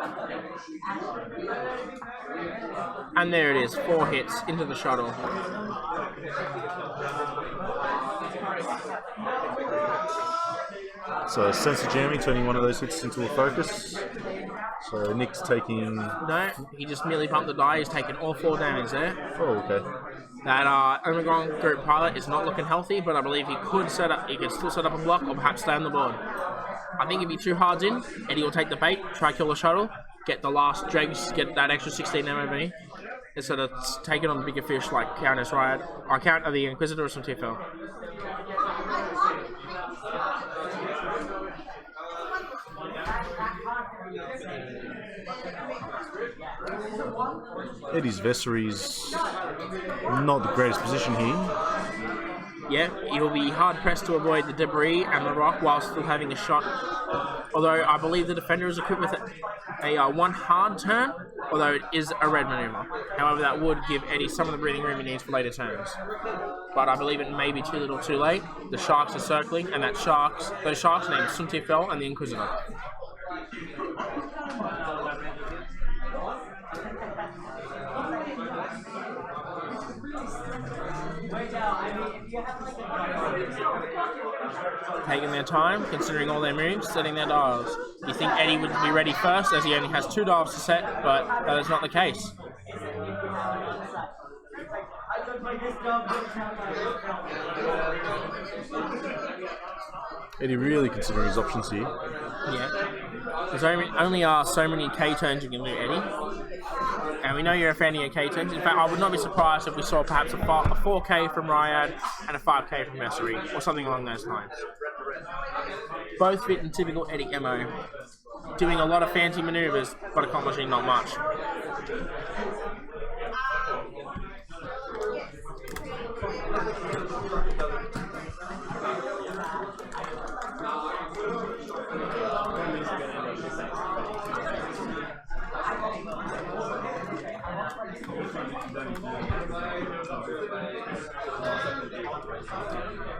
And there it is. 4 hits into the shuttle. So sensor jamming, turning one of those hits into a focus. So Nick's taking... No, he just merely bumped the die. He's taken all 4 damage there. Oh, okay. That Omicron group pilot is not looking healthy, but I believe he could still set up a block or perhaps stay on the board. I think if he 2 hards in, Eddie will take the bait, try kill the shuttle, get the last dregs, get that extra 16 MOV, instead of taking on bigger fish like Countess Riot, or Count of the Inquisitor or some TFL. Eddie's Vessery's not the greatest position here. Yeah, he'll be hard pressed to avoid the debris and the rock while still having a shot. Although I believe the defender is equipped with a one hard turn, although it is a red maneuver. However, that would give Eddie some of the breathing room he needs for later turns. But I believe it may be too little too late. The Sharks are circling, and those Sharks named Suntifel and the Inquisitor. Taking their time, considering all their moves, setting their dials. You think Eddie would be ready first, as he only has 2 dials to set, but that is not the case. Eddie really considering his options here. Yeah. There's only so many K turns you can do, Eddie. And we know you're a fan of your K turns. In fact, I would not be surprised if we saw perhaps a 4K from Ryad and a 5K from Messery, or something along those lines. Both fit in typical Eddie MO. Doing a lot of fancy maneuvers, but accomplishing not much.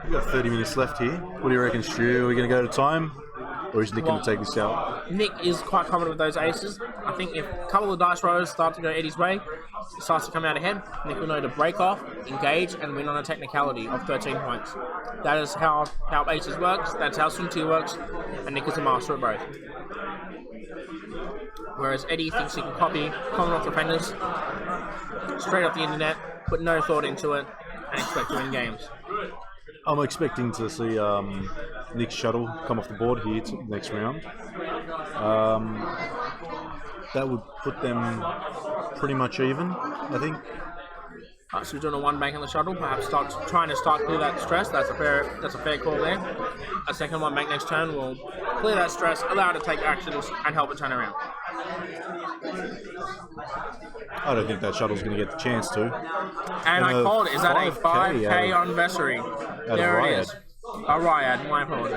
We've got 30 minutes left here. What do you reckon, Stu? Are we going to go to time? Or is Nick going to take this out? Nick is quite confident with those aces. I think if a couple of dice rolls start to go Eddie's way, he starts to come out ahead, Nick will know to break off, engage, and win on a technicality of 13 points. That is how aces works, that's how Sun Tzu works, and Nick is a master of both. Whereas Eddie thinks he can copy Commonwealth defenders straight off the internet, put no thought into it, and expect to win games. I'm expecting to see Nick's shuttle come off the board here to the next round. That would put them pretty much even, I think. So we're doing a 1 bank on the shuttle, perhaps trying to start clear that stress. That's a fair call there. A second 1 bank next turn will clear that stress, allow it to take actions, and help it turn around. I don't think that shuttle's going to get the chance to. And I called it. Is that a 5K on Vessery? There it is. A Ryad, my apologies.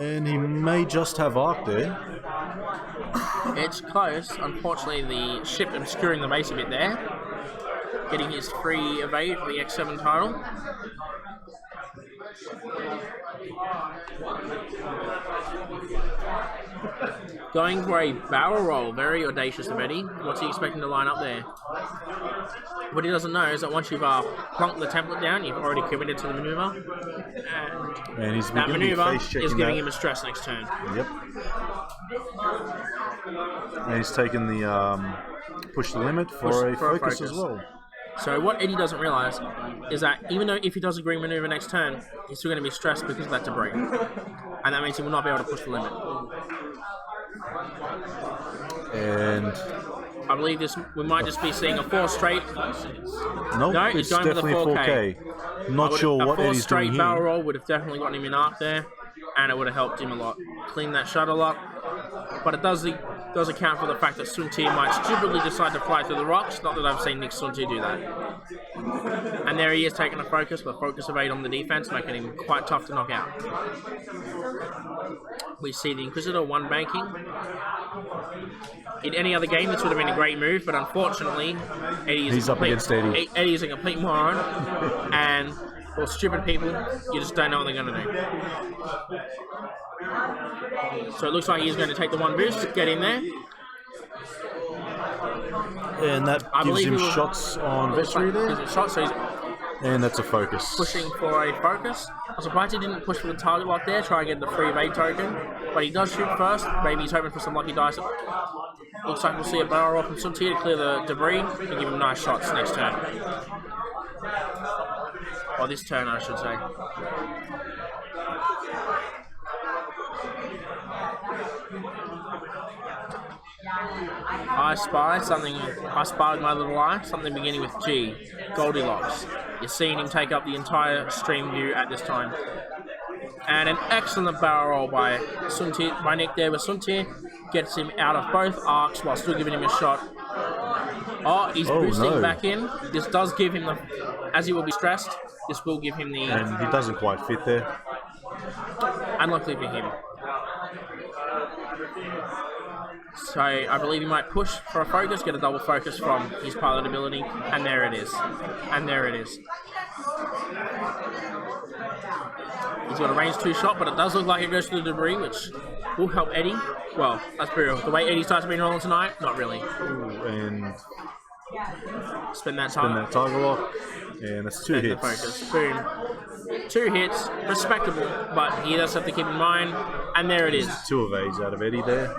And he may just have arc there. It's close. Unfortunately, the ship obscuring the base a bit there. Getting his free evade for the X7 title. Going for a barrel roll, very audacious of Eddie. What's he expecting to line up there? What he doesn't know is that once you've plunked the template down, you've already committed to the maneuver. And he's that maneuver is giving him a stress next turn. Yep. And he's taken the push the limit for a focus as well. So what Eddie doesn't realise is that even though if he does a green maneuver next turn, he's still going to be stressed because of that debris. And that means he will not be able to push the limit. And I believe we might just be seeing a 4 straight. Nope, No, it's going definitely for the 4K. Not sure what Eddie's doing here. A 4 straight barrel roll would have definitely gotten him in arc there, and it would have helped him a lot. Clean that shuttle up. But it does account for the fact that Sun Tzu might stupidly decide to fly through the rocks. Not that I've seen Nick Sun Tzu do that. And there he is taking a focus, with a focus of 8 on the defense, making him quite tough to knock out. We see the Inquisitor 1 banking. In any other game, this would have been a great move, but unfortunately, he's up against Eddie. Eddie is a complete moron, and for stupid people, you just don't know what they're going to do. So it looks like he's going to take the 1 boost, get in there. And that gives him shots on Vessery there. And that's a focus. Pushing for a focus. I'm surprised he didn't push for the target lock there, try and get the free evade token. But he does shoot first. Maybe he's hoping for some lucky dice. Looks like we'll see a barrel roll from Sun Tzu to clear the debris and give him nice shots next turn. Or this turn, I should say. I spy with my little eye, something beginning with G, Goldilocks. You're seeing him take up the entire stream view at this time. And an excellent barrel roll by Nick there with Sun Tzu, gets him out of both arcs while still giving him a shot. Oh, he's boosting no. back in. This does give him the, as he will be stressed, this will give him the, And he doesn't quite fit there. unluckily for him. So I believe he might push for a focus, get a double focus from his pilot ability, and there it is. And there it is. He's got a range 2 shot, but it does look like it goes through the debris, which will help Eddie. Well, let's be real. The way Eddie starts being rolling tonight, not really. Ooh, and Spend that spin time. that tiger lock. And that's 2 Spend the hits. focus. Boom. 2 hits, respectable, but he does have to keep in mind, and there it is. 2 evades out of Eddie there.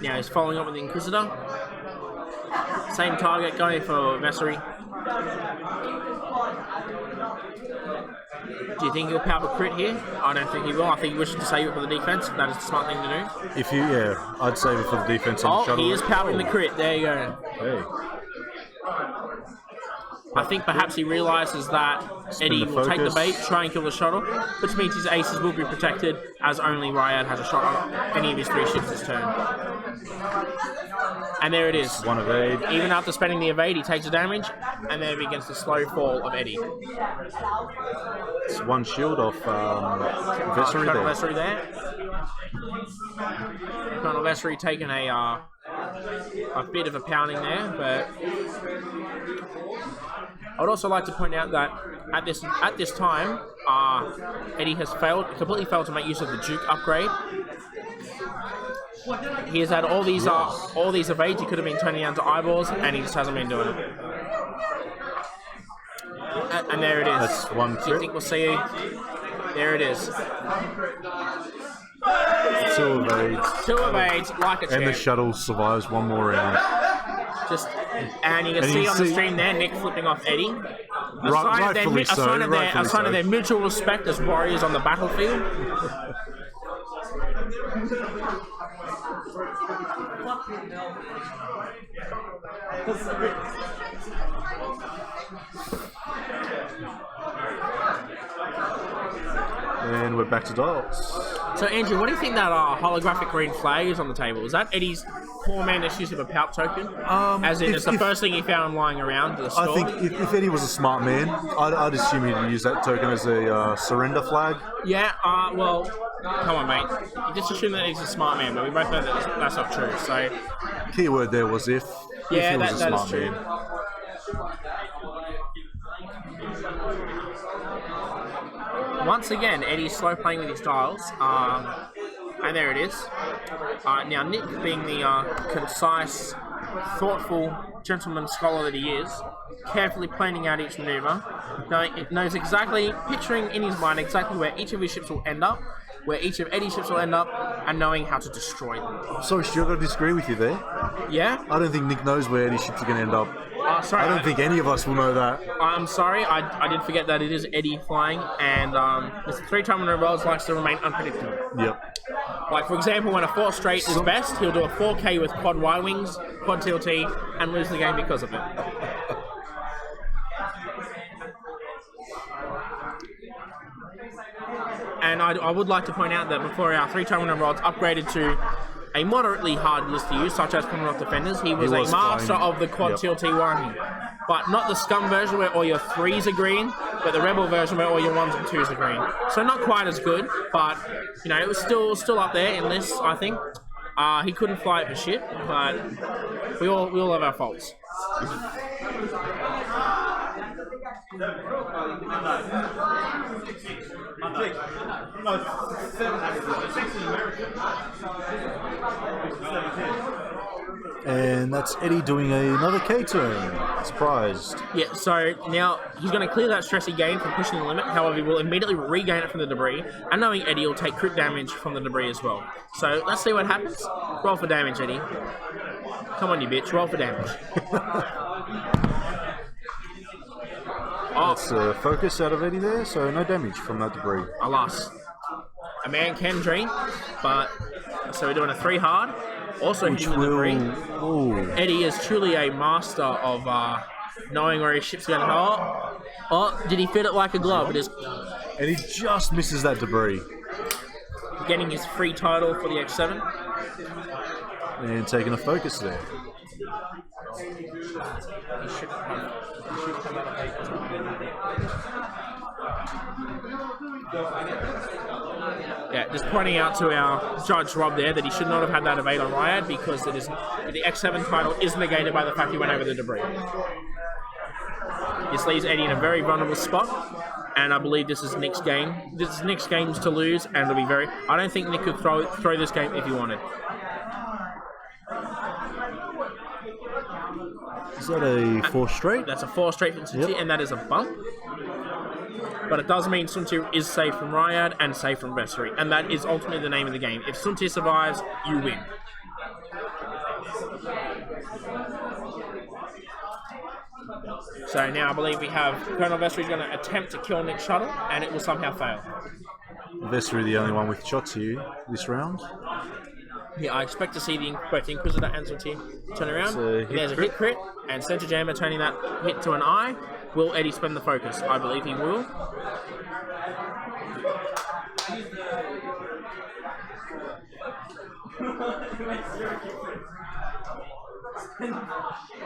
Now he's following up with the Inquisitor. Same target, going for Vessery. Do you think he'll power crit here? I don't think he will. I think he wishes to save it for the defense. That is the smart thing to do. If you, yeah, I'd save it for the defense and shuttle. He is powering the crit. There you go. Hey. I think perhaps he realizes that Eddie the will take the focus. bait, try and kill the shuttle, which means his aces will be protected, as only Ryad has a shot on any of his 3 ships this turn. And there it is. 1 evade. Even after spending the evade, he takes the damage, and then begins the slow fall of Eddie. It's 1 shield off Vessery Colonel there. Vessery there. Colonel Vessery taking a bit of a pounding there, but I would also like to point out that at this time, Eddie has completely failed to make use of the Duke upgrade. He has had all these evades. He could have been turning down to eyeballs, and he just hasn't been doing it. And there it is. That's 1 Do you crit. think we'll see? There it is. 2 evades. 2 evades, like a champ. And the shuttle survives 1 more round. And you can see on the stream there, Nick flipping off Eddie. Rightfully so. A sign of their mutual respect as warriors on the battlefield. And we're back to dials. So Andrew, what do you think that holographic green flag is on the table? Is that Eddie's poor man's use of a PALP token? As in, it's the first thing he found lying around the store? I think if Eddie was a smart man, I'd assume he'd use that token as a surrender flag. Yeah, well, come on, mate. You just assume that he's a smart man, but we both know that that's not true, so... Key word there was if. Yeah, if he was a that is smart true. man. Once again, Eddie's slow playing with his dials, and there it is. Now, Nick, being the concise, thoughtful gentleman scholar that he is, carefully planning out each maneuver, knows exactly, picturing in his mind exactly where each of his ships will end up, where each of Eddie's ships will end up, and knowing how to destroy them. Sorry, Stu, I've got to disagree with you there. Yeah? I don't think Nick knows where Eddie's ships are going to end up. Sorry, I don't think any of us will know that. I'm sorry, I did forget that it is Eddie flying, and Mr. 3-time winner rolls likes to remain unpredictable. Yep. Like, for example, when a 4 straight is best, he'll do a 4K with quad Y-wings, quad TLT, and lose the game because of it. And I would like to point out that before our 3-time winner rods upgraded to a moderately hard list to use, such as Commonwealth Defenders, he was a master flying. of the quad TLT warning. But not the scum version where all your 3s are green, but the rebel version where all your 1s and 2s are green. So not quite as good, but you know, it was still up there in lists, I think. He couldn't fly it for shit, but we all have our faults. And that's Eddie doing another K turn. Surprised. Yeah, so now he's going to clear that stress he gained from pushing the limit. However, he will immediately regain it from the debris, and knowing Eddie will take crit damage from the debris as well. So let's see what happens. Roll for damage, Eddie. Come on, you bitch. Roll for damage. That's a focus out of Eddie there, so no damage from that debris. Alas. A man can dream, but... So we're doing a 3 hard. Also Which hitting the debris. Ooh. Eddie is truly a master of knowing where his ship's going to go. Oh, did he fit it like a glove? It is. And he just misses that debris. getting his free title for the X7. And taking a focus there. He should come out of 8. Yeah, just pointing out to our Judge Rob there that he should not have had that evade on Ryad because the X7 title is negated by the fact he went over the debris. This leaves Eddie in a very vulnerable spot, and I believe this is Nick's game. This is Nick's games to lose, and it'll be very. I don't think Nick could throw this game if he wanted. Is that a 4 straight? That's a 4 straight from Sunti, and that is a bump. But it does mean Sunti is safe from Ryad and safe from Vessery, and that is ultimately the name of the game. If Sunti survives, you win. So now I believe we have Colonel Vessery going to attempt to kill Nick's shuttle, and it will somehow fail. Vessery the only one with shots here this round. Yeah, I expect to see both the Inquisitor and Sunti turn around. There's a hit crit, and Center Jammer turning that hit to an eye. Will Eddie spend the focus? I believe he will.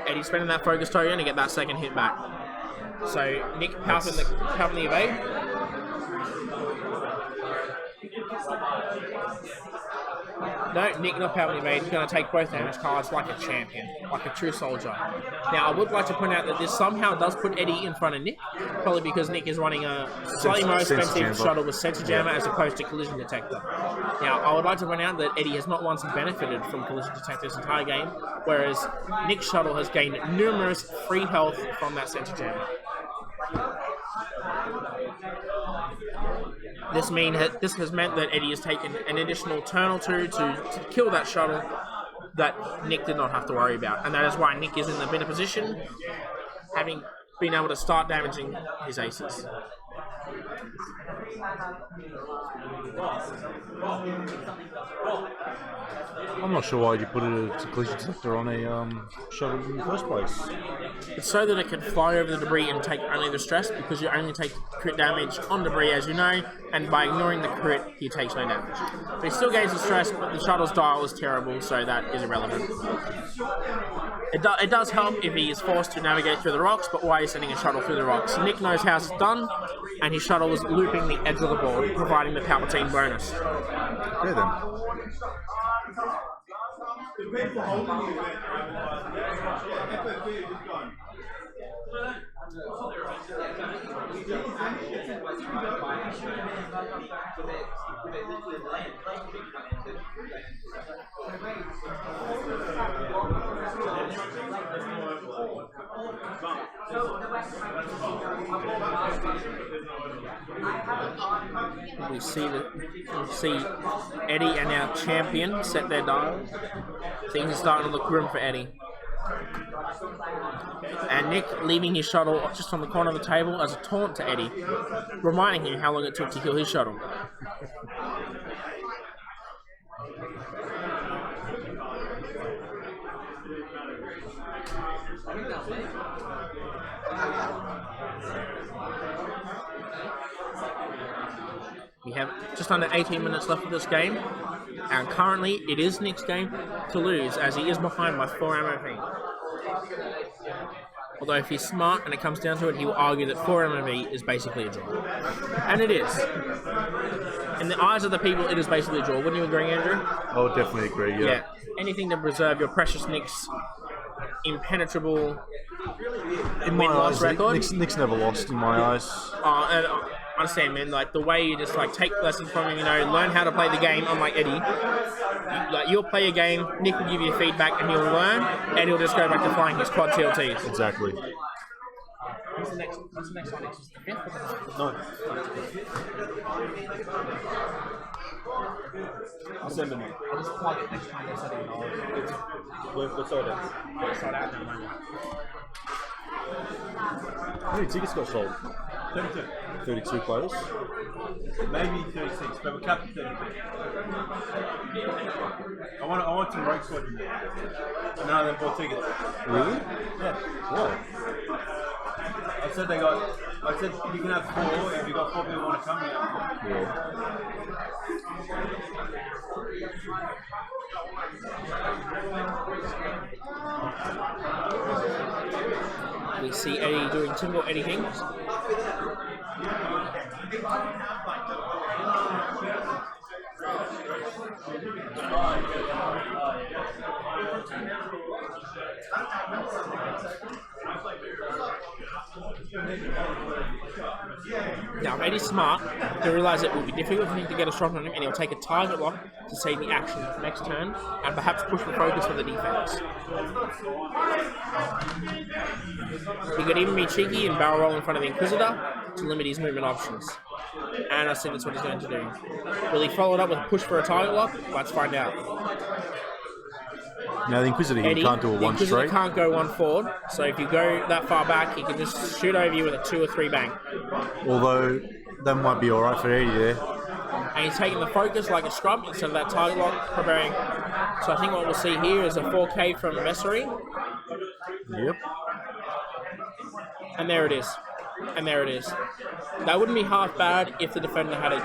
Eddie's spending that focus token to get that second hit back. So Nick pounding the evade. No, Nick not pounding the evade. He's going to take both damage cards like a champion, like a true soldier. Now, I would like to point out that this somehow does put Eddie in front of Nick, probably because Nick is running a slightly more expensive shuttle with Sensor Jammer as opposed to Collision Detector. Now, I would like to point out that Eddie has not once benefited from Collision Detector this entire game, whereas Nick's shuttle has gained numerous free health from that Sensor Jammer. This has meant that Eddie has taken an additional turn or two to kill that shuttle that Nick did not have to worry about. And that is why Nick is in the better position, having been able to start damaging his aces. I'm not sure why you put a collision detector on a shuttle in the first place. It's so that it can fly over the debris and take only the stress, because you only take crit damage on debris, as you know, and by ignoring the crit, he takes no damage. So he still gains the stress, but the shuttle's dial is terrible, so that is irrelevant. It does help if he is forced to navigate through the rocks, but why is sending a shuttle through the rocks? Nick knows how it's done, and his shuttle is looping the edge of the board, providing the Palpatine bonus. Okay then. We see Eddie and our champion set their dials. Things are starting to look grim for Eddie. And Nick leaving his shuttle just on the corner of the table as a taunt to Eddie, reminding him how long it took to kill his shuttle. We have just under 18 minutes left of this game, and currently it is Nick's game to lose, as he is behind by 4 MOV. Although if he's smart and it comes down to it, he will argue that 4 MOV is basically a draw. And it is. In the eyes of the people, it is basically a draw. Wouldn't you agree, Andrew? I would definitely agree, yeah. Anything to preserve your precious Nick's impenetrable in my eyes, record. Nick's never lost in my eyes. And I understand, man. Like the way you just like take lessons from him, learn how to play the game. Unlike Eddie, you'll play a game. Nick will give you feedback, and you'll learn, and he'll just go back to flying his quad TLTs. Exactly. What's the next Onyx? Is the 5th or the 9th? No. December 9th. I'll just plug it next time instead of We're sold out. It's sold out now, man. How many tickets got sold? 32. 32 players? Maybe 36, but we're capped at 32. I want some Rogue Squadron. No, they bought tickets. Really? Yeah. Why? I said you can have 4, if you got 4 people want to come, you have 4. Yeah. We see Eddie doing typical Eddie things. Now, if Eddie's smart, he'll realise it will be difficult for him to get a shot on him, and he'll take a target lock to save the action next turn, and perhaps push the focus for the defense. He could even be cheeky and barrel roll in front of the Inquisitor to limit his movement options. And I think that's what he's going to do. Will he follow it up with a push for a target lock? Let's find out. Now the Inquisitor here can't do a one Inquisitor straight. can't go one forward, so if you go that far back, he can just shoot over you with a 2 or 3 bang. Although that might be alright for Eddie there. And he's taking the focus like a scrub instead of that target lock preparing. So I think what we'll see here is a 4K from Messery. Yep. And there it is. And there it is. That wouldn't be half bad if the defender had a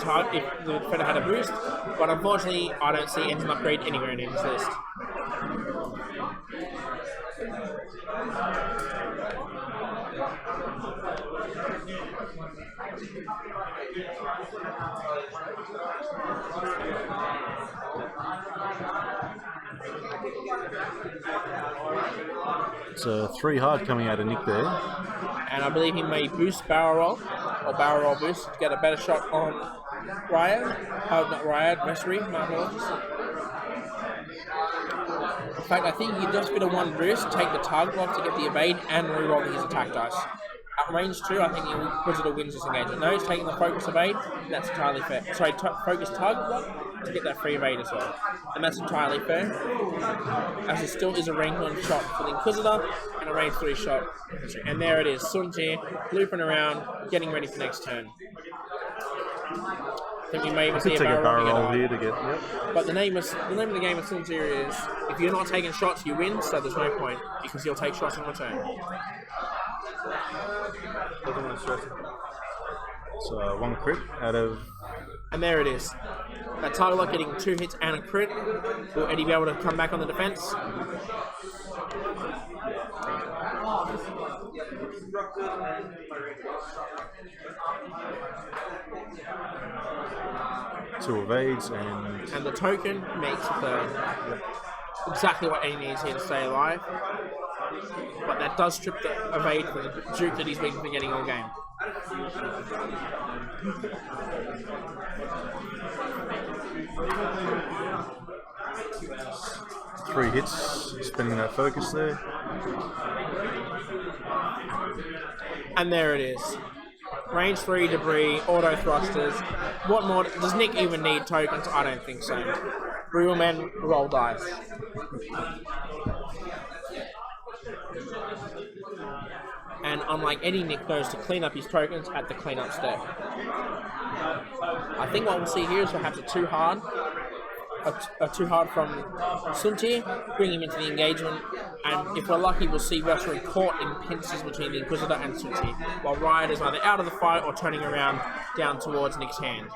boost, but unfortunately I don't see engine upgrade anywhere in his list. It's a 3 hard coming out of Nick there. And I believe he may boost barrel roll, or barrel roll boost, to get a better shot on Ryad. Not Ryad, Messery, my apologies. In fact, I think he just bit of one boost, take the target lock to get the evade, and reroll his attack dice. At range 2, I think the Inquisitor wins this engagement. No, he's taking the focus evade, and that's entirely fair. Sorry, focus target block to get that free evade as well. And that's entirely fair, as it still is a range 1 shot for the Inquisitor, and a range 3 shot. And there it is, Sun Tzu looping around, getting ready for next turn. I think we may even see a barrel roll here to get. Yep. But the name of the game of Sun Tzu is, if you're not taking shots, you win, so there's no point, because you'll take shots in return. So 1 crit out of. And there it is. That target lock getting 2 hits and a crit. Will Eddie be able to come back on the defense? Two evades and the token makes exactly what Eddie needs here to stay alive. But that does strip the evade from the juke that he's been getting all game. 3 hits, spending that focus there. And there it is. Range 3 debris, auto thrusters. What more? Does Nick even need tokens? I don't think so. Real men roll dice. And unlike Eddie, Nick knows to clean up his tokens at the cleanup step. I think what we'll see here is perhaps a 2 hard. A 2 hard from Sun Tzu, bring him into the engagement, and if we're lucky, we'll see Vessery caught in pincers between the Inquisitor and Sun Tzu, while Riot is either out of the fight or turning around down towards Nick's hand.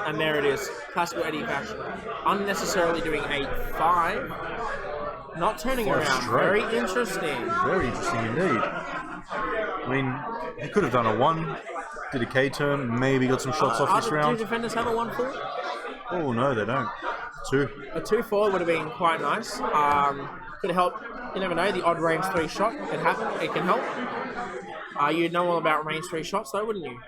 And there it is, classical Eddie fashion. Unnecessarily doing a 5, not turning around. Straight. Very interesting. Very interesting indeed. I mean, he could have done a 1, did a K turn, maybe got some shots off this round. Do defenders have a 1-4? Oh no, they don't. 2. A 2-4 would have been quite nice. Could help. You never know. The odd range 3 shot can happen. It can help. You'd know all about range 3 shots, though, wouldn't you?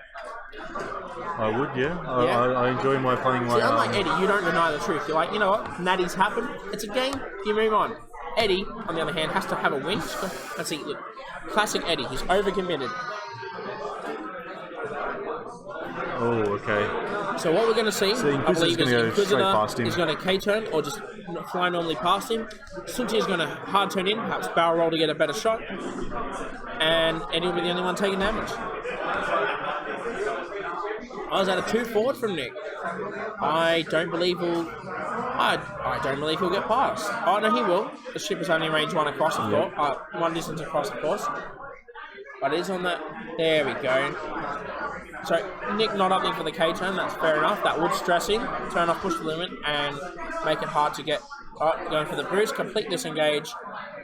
I would, yeah. Yeah. I enjoy playing my. See, unlike Eddie, you don't deny the truth. You're like, you know what? Natty's happened. It's a game. You move on. Eddie, on the other hand, has to have a win. Let's see, look, classic Eddie. He's overcommitted. Oh, okay. So what we're going to see, So I believe, is Inquisitor's gonna go straight past him. is going to K-turn or just fly normally past him. Sunti is going to hard turn in, perhaps barrel roll to get a better shot, and Eddie will be the only one taking damage. I was at a 2 forward from Nick. I don't believe he'll get past. Oh no, he will. The ship is only range 1 across, of course. One distance across, of course. But it is on that. There we go. So Nick not opting for the K turn. That's fair enough. That would stress him. Turn off, push the limit, and make it hard to get. Going for the boost. Complete disengage.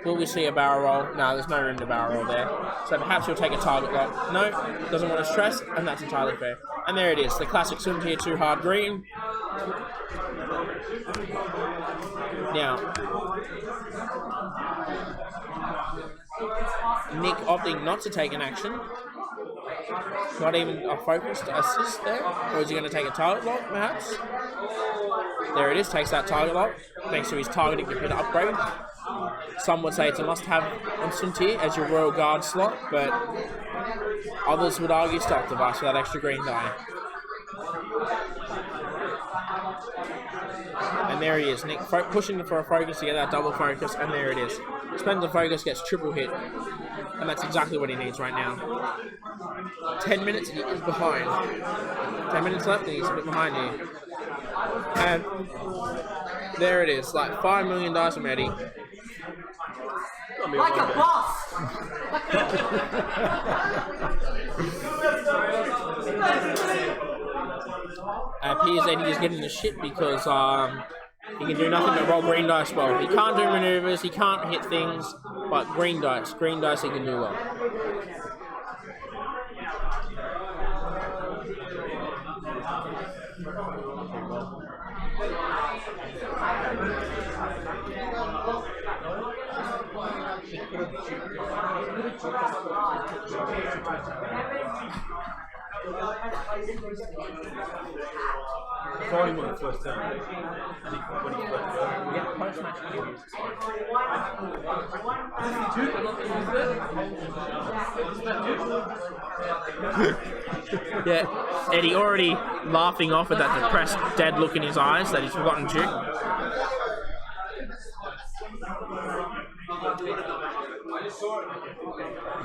Will we see a barrel roll? No, there's no room to barrel roll there. So perhaps he'll take a target lock. No, doesn't want to stress, and that's entirely fair. And there it is, the classic Sun Tier 2 hard green. Now, Nick opting not to take an action. Not even a focus to assist there. Or is he going to take a target lock, perhaps? There it is, takes that target lock, thanks to his targeting computer upgrade. Some would say it's a must-have on Suntier as your Royal Guard slot, but others would argue stock device for that extra green die. And there he is, Nick pushing for a focus to get that double focus, and there it is. Spends the focus, gets triple hit, and that's exactly what he needs right now. 10 minutes, he is behind. 10 minutes left, and he's a bit behind here. And there it is, like 5 million dice from Eddie. Like a boss! Appears Eddie is getting the shit because he can do nothing but roll green dice well. He can't do maneuvers, he can't hit things, but green dice he can do well. Saw him on the first turn. Yeah, Eddie already laughing off with that depressed, dead look in his eyes that he's forgotten Duke.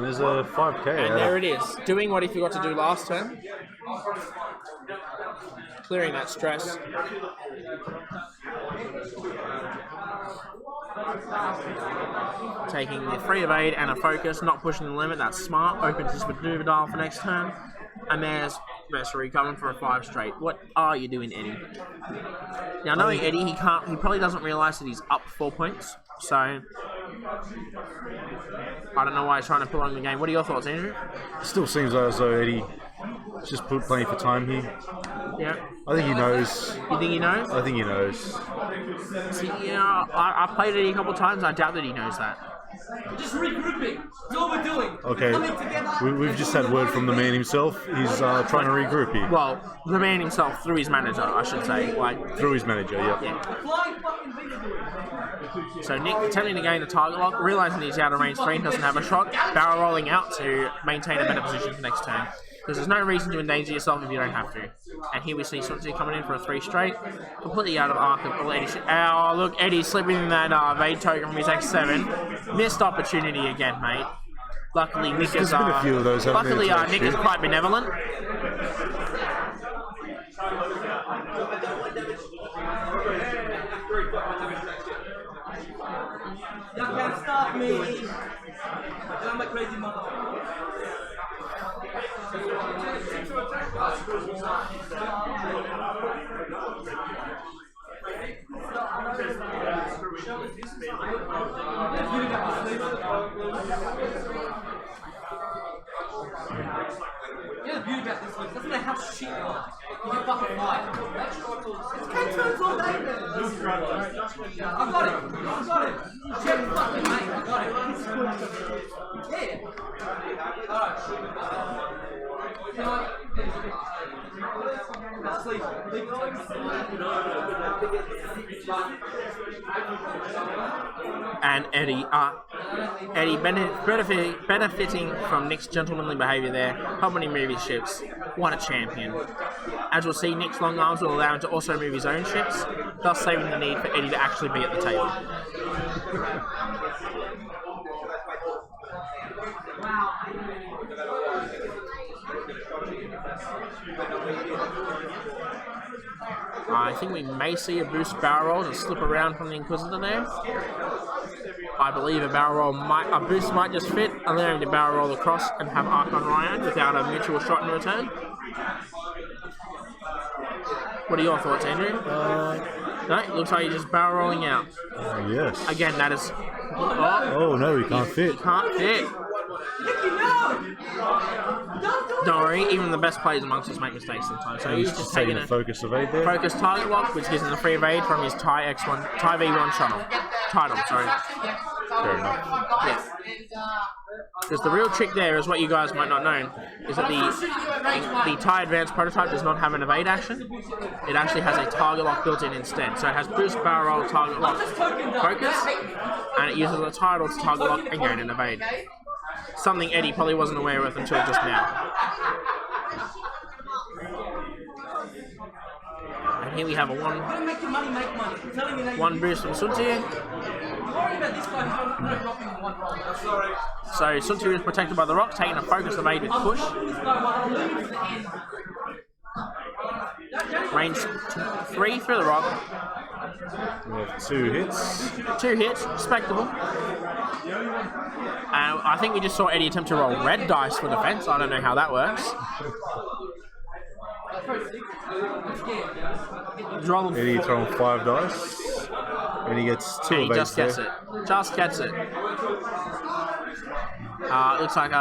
There's a 5k. And there it is, doing what he forgot to do last turn. Clearing that stress. Taking the free evade and a focus, not pushing the limit, that's smart. Opens his maneuver dial for next turn. And there's Mercery coming for a 5 straight. What are you doing, Eddie? Now, knowing Eddie, he probably doesn't realise that he's up 4 points. So, I don't know why he's trying to pull on the game. What are your thoughts, Andrew? Still seems as though Eddie is just playing for time here. Yeah. I think he knows. You think he knows? I think he knows. See, you know, I've played Eddie a couple of times. I doubt that he knows that. Just regrouping. That's all we're doing. Okay, we've just had word from the man himself. He's trying to regroup here. Well, the man himself through his manager, I should say. Through his manager, yeah. Flying fucking video. So Nick attempting to gain the target lock, realising he's out of range 3 and doesn't have a shot, barrel rolling out to maintain a better position for next turn. Because there's no reason to endanger yourself if you don't have to. And here we see Sunzi coming in for a 3 straight, completely out of arc of all Eddie shit. Oh, look, Eddie slipping in that evade token from his X7. Missed opportunity again, mate. Luckily, Nick is been a few of those, luckily, Nick is quite benevolent. You can't stop me. I'm a crazy motherfucker. Yeah, the beauty about this one, it doesn't matter how shit you are, you can fucking fly. It's turns all day, man. I got it. Check fucking mate, I got it. Yeah. Alright. Sleep. and Eddie benefiting from Nick's gentlemanly behaviour there, helping him move his ships. What a champion. As we'll see, Nick's long arms will allow him to also move his own ships, thus saving the need for Eddie to actually be at the table. I think we may see a boost barrel roll to slip around from the Inquisitor there. I believe a boost might just fit, allowing to barrel roll across and have Archon Ryan without a mutual shot in return. What are your thoughts, Andrew? No, it looks like you're just barrel rolling out. Yes. Again, that is... Oh no, he can't fit. He can't fit. Don't worry, even the best players amongst us make mistakes sometimes. So he's just taking a focus evade there. Focus target lock, which gives him the free evade from his TIE V1 title. Sorry. Fair enough. Yeah. Because the real trick there is what you guys might not know is that the TIE Advanced prototype does not have an evade action. It actually has a target lock built in instead. So it has boost, barrel roll, target lock, focus, and it uses a title to target lock and gain an evade. Something Eddie probably wasn't aware of until just now. And here we have a one boost from Suntir. So Suntir is protected by the rocks, taking a focus evade with push. Range 3 through the rock. We have 2 hits. 2 hits, respectable. I think we just saw Eddie attempt to roll red dice for defense. I don't know how that works. Eddie throwing 5 dice. And he gets 2 evades. He just gets it. Just gets it. Looks like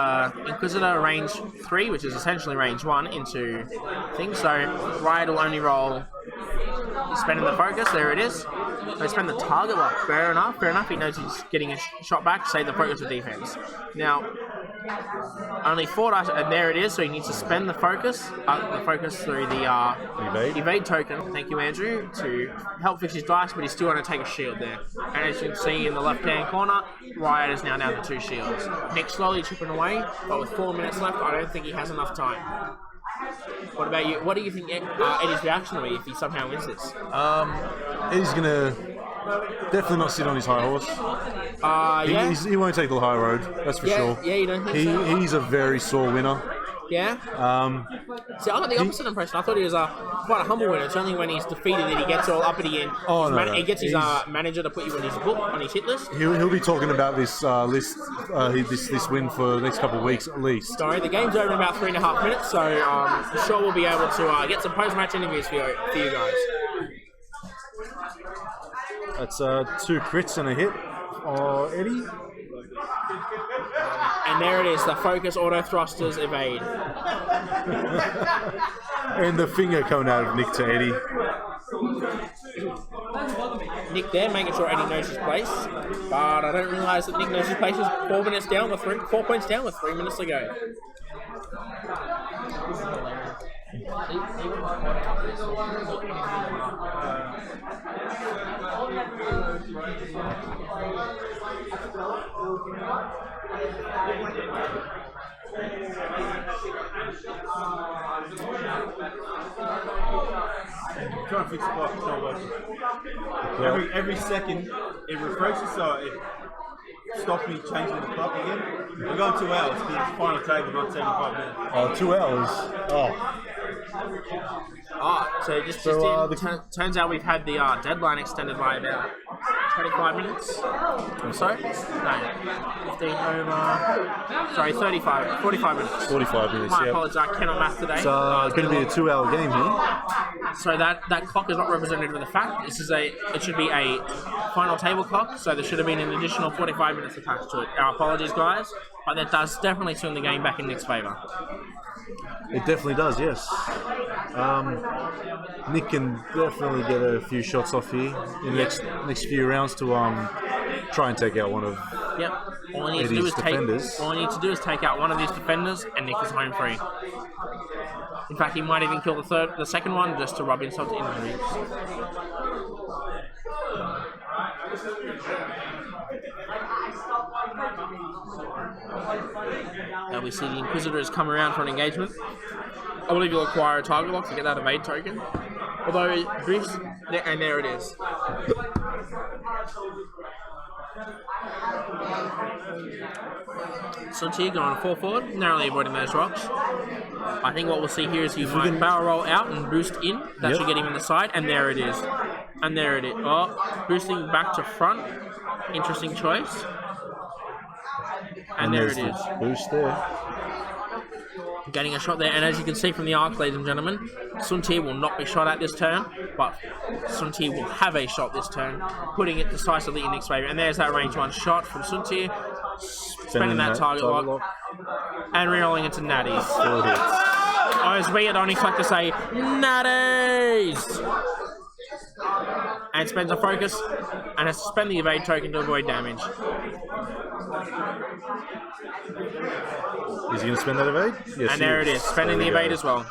Inquisitor range 3, which is essentially range 1, into things. So Riot will only roll spending the focus. There it is. They spend the target lock. Fair enough. He knows he's getting a shot back. Save the focus with defense. Now, only 4 dice, and there it is. So he needs to spend the focus through the evade token. Thank you, Andrew, to help fix his dice, but he's still going to take a shield there. And as you can see in the left-hand corner, Riot is now down to 2 shields. Nick slowly chipping away, but with 4 minutes left, I don't think he has enough time. What about you? What do you think Eddie's reaction will be if he somehow wins this? Eddie's gonna definitely not sit on his high horse. Yeah. He won't take the high road, that's for sure. Yeah, you don't think so? He's a very sore winner. Yeah? See, I got the opposite impression. I thought he was quite a humble winner. It's only when he's defeated that he gets all uppity and he gets his manager to put you in his book, on his hit list. He'll be talking about this list, this win for the next couple of weeks at least. Sorry, the game's over in about 3.5 minutes, so I'm sure we'll be able to get some post-match interviews for you guys. That's 2 crits and a hit. Eddie. And there it is, the focus auto thrusters evade. And the finger coming out of Nick to Eddie. Nick there, making sure Eddie knows his place. But I don't realise that Nick knows his place is 4 points down with 3 minutes to go. Trying to fix the clock, it's not working. Every second it refreshes, so it stops me changing the clock again. We're going 2 hours because it's final table, not 75 minutes. 2 hours. So turns out we've had the deadline extended by about 25 minutes or so. No, 15 over. Sorry, 45 minutes. 45 minutes. My apologies, I cannot math today. It's going to be a 2-hour game here. So that clock is not representative of the fact. It should be a final table clock. So there should have been an additional 45 minutes attached to it. Our apologies, guys, but that does definitely turn the game back in Nick's favour. It definitely does, yes. Nick can definitely get a few shots off here in the next few rounds to try and take out one of Eddie's defenders. All he needs to do is take out one of these defenders, and Nick is home free. In fact, he might even kill the second one just to rub himself to injury. And we see the Inquisitor has come around for an engagement. I believe you'll acquire a target lock to get that evade token. Although it boosts, and there it is. So Tia going 4 forward, narrowly avoiding those rocks. I think what we'll see here is you might barrel roll out and boost in. That should get him in the side, and there it is. And there it is. Oh, boosting back to front. Interesting choice. And there it is. Boost there. Getting a shot there, and as you can see from the arc, ladies and gentlemen, Sun Tia will not be shot at this turn, but Sun Tia will have a shot this turn, putting it decisively in Nick's favour. And there's that range 1 shot from Sun Tia, spending that target lock, and re-rolling into natties. Or as we at Onyx like to say, natties! And spends a focus, and has to spend the evade token to avoid damage. Is he going to spend that evade? Yes, and there it is, spending the evade as well.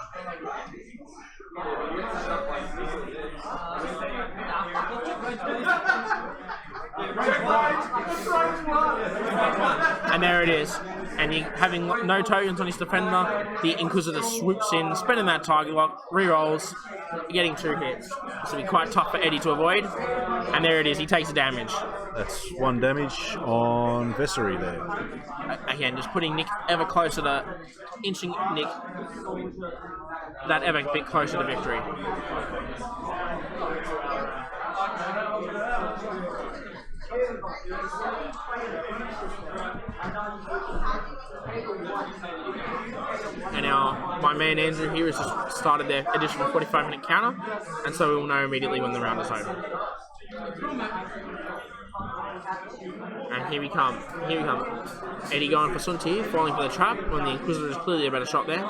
And there it is. And he, having no tokens on his defender, the Inquisitor swoops in, spending that target lock, re-rolls, getting 2 hits. This will be quite tough for Eddie to avoid. And there it is, he takes the damage. That's 1 damage on Vessery there. Again, just putting Nick ever closer to, inching Nick that ever bit closer to victory. And now my man Andrew here has just started their additional 45-minute counter, and so we will know immediately when the round is over. And here we come. Eddie going for Sun Tia, falling for the trap when the Inquisitor is clearly a better shot there.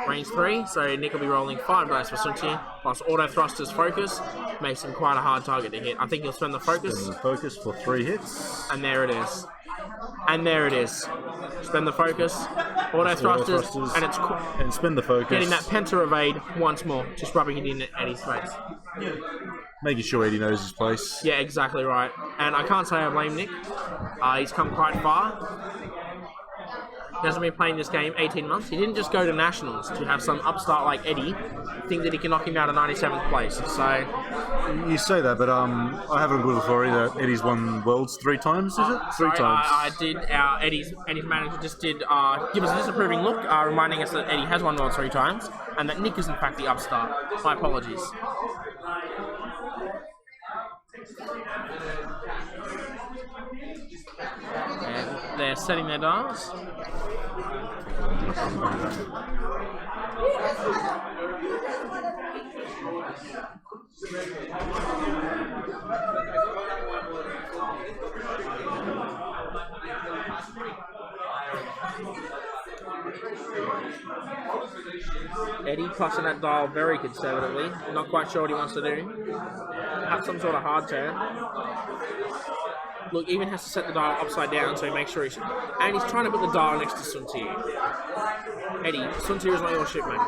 Range 3, so Nick will be rolling 5 dice for Sun Tia, plus auto thrusters focus, makes him quite a hard target to hit. I think he'll spend the focus. Spend the focus for 3 hits. And there it is. And there it is. Spend the focus, auto thrusters, and it's and spend the focus. Getting that penta evade once more, just rubbing it in at Eddie's face. Making sure Eddie knows his place. Yeah, exactly right. And I can't say I blame Nick. He's come quite far. He hasn't been playing this game 18 months. He didn't just go to Nationals to have some upstart like Eddie think that he can knock him out of 97th place. So you say that, but I have a good authority that Eddie's won Worlds 3 times, is it? 3 times. I did. Eddie's manager just did give us a disapproving look, reminding us that Eddie has won Worlds 3 times, and that Nick is in fact the upstart. My apologies. And they're setting their dials. Eddie tossing that dial very conservatively. Not quite sure what he wants to do. Have some sort of hard turn. Look, even has to set the dial upside down so he makes sure he's... And he's trying to put the dial next to Sun Tia. Eddie, Sun Tia is not your shipmate.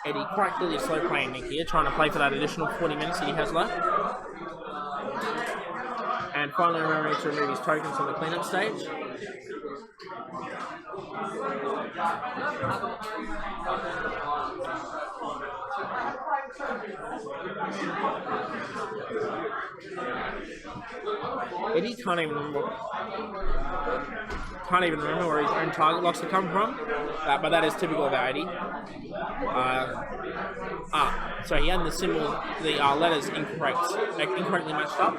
Eddie quite clearly slow playing Nick here, trying to play for that additional 40 minutes that he has left. And finally remembering to remove his tokens from the cleanup stage. Eddie can't even remember where his own target locks have come from, but that is typical of Eddie. So he had the symbol, the letters incorrectly matched up.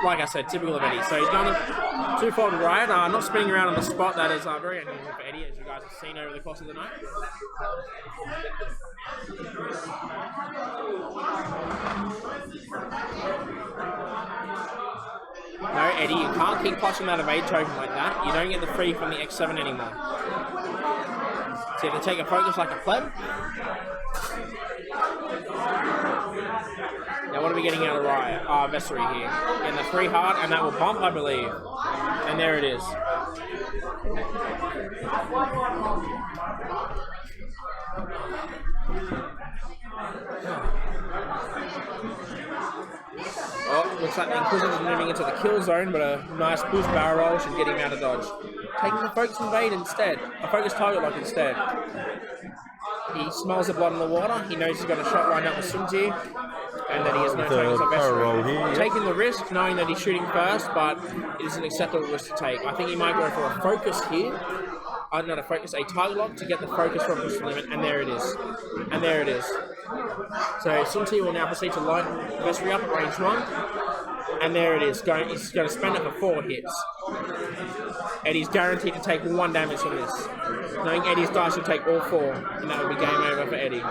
Like I said, typical of Eddie. So he's going to two-fold right, not spinning around on the spot. That is very unusual for Eddie, as you guys have seen over the course of the night. No, Eddie, you can't keep clutching that evade token like that. You don't get the free from the X7 anymore. So you have to take a focus like a pleb. Now And what are we getting out of Riot? Vessery here. And the 3 hard, and that will bump, I believe. And there it is. Oh, looks like the Inquisitor's moving into the kill zone, but a nice boost barrel roll should get him out of dodge. Taking the focus invade instead. A focus target lock instead. He smells the blood in the water. He knows he's got a shot lined up with Sunji, and that he has no tokens on Vessery. Taking the risk, knowing that he's shooting first, but it is an acceptable risk to take. I think he might go for a focus here. Not a focus, a target lock to get the focus from his limit, and there it is. And there it is. So Sunti will now proceed to light Vessery up at range 1, and there it is. He's going to spend it for 4 hits. Eddie's guaranteed to take 1 damage from this. Knowing Eddie's dice will take all 4, and that will be game over for Eddie.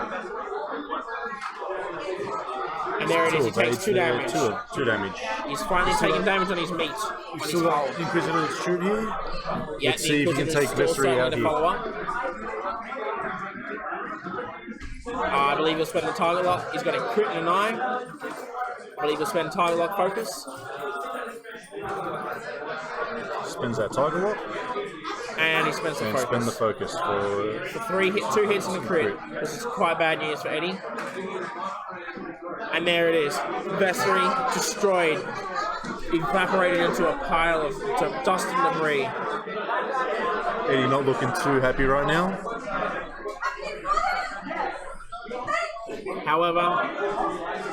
And there it is, he takes 2 damage. 2 damage. He's finally taking damage on his meat. You've still got the Inquisitor to shoot here. Yeah, let's see if you can take Vessery out here. I believe he'll spend the target lock. He's got a crit and a 9. I believe he'll spend target lock focus. Spends that target lock. And he spends the focus. Spend the focus for 2 hits and a crit. This is quite bad news for Eddie. And there it is. Vessery destroyed. Evaporated into a pile of dust and debris. Eddie not looking too happy right now. However,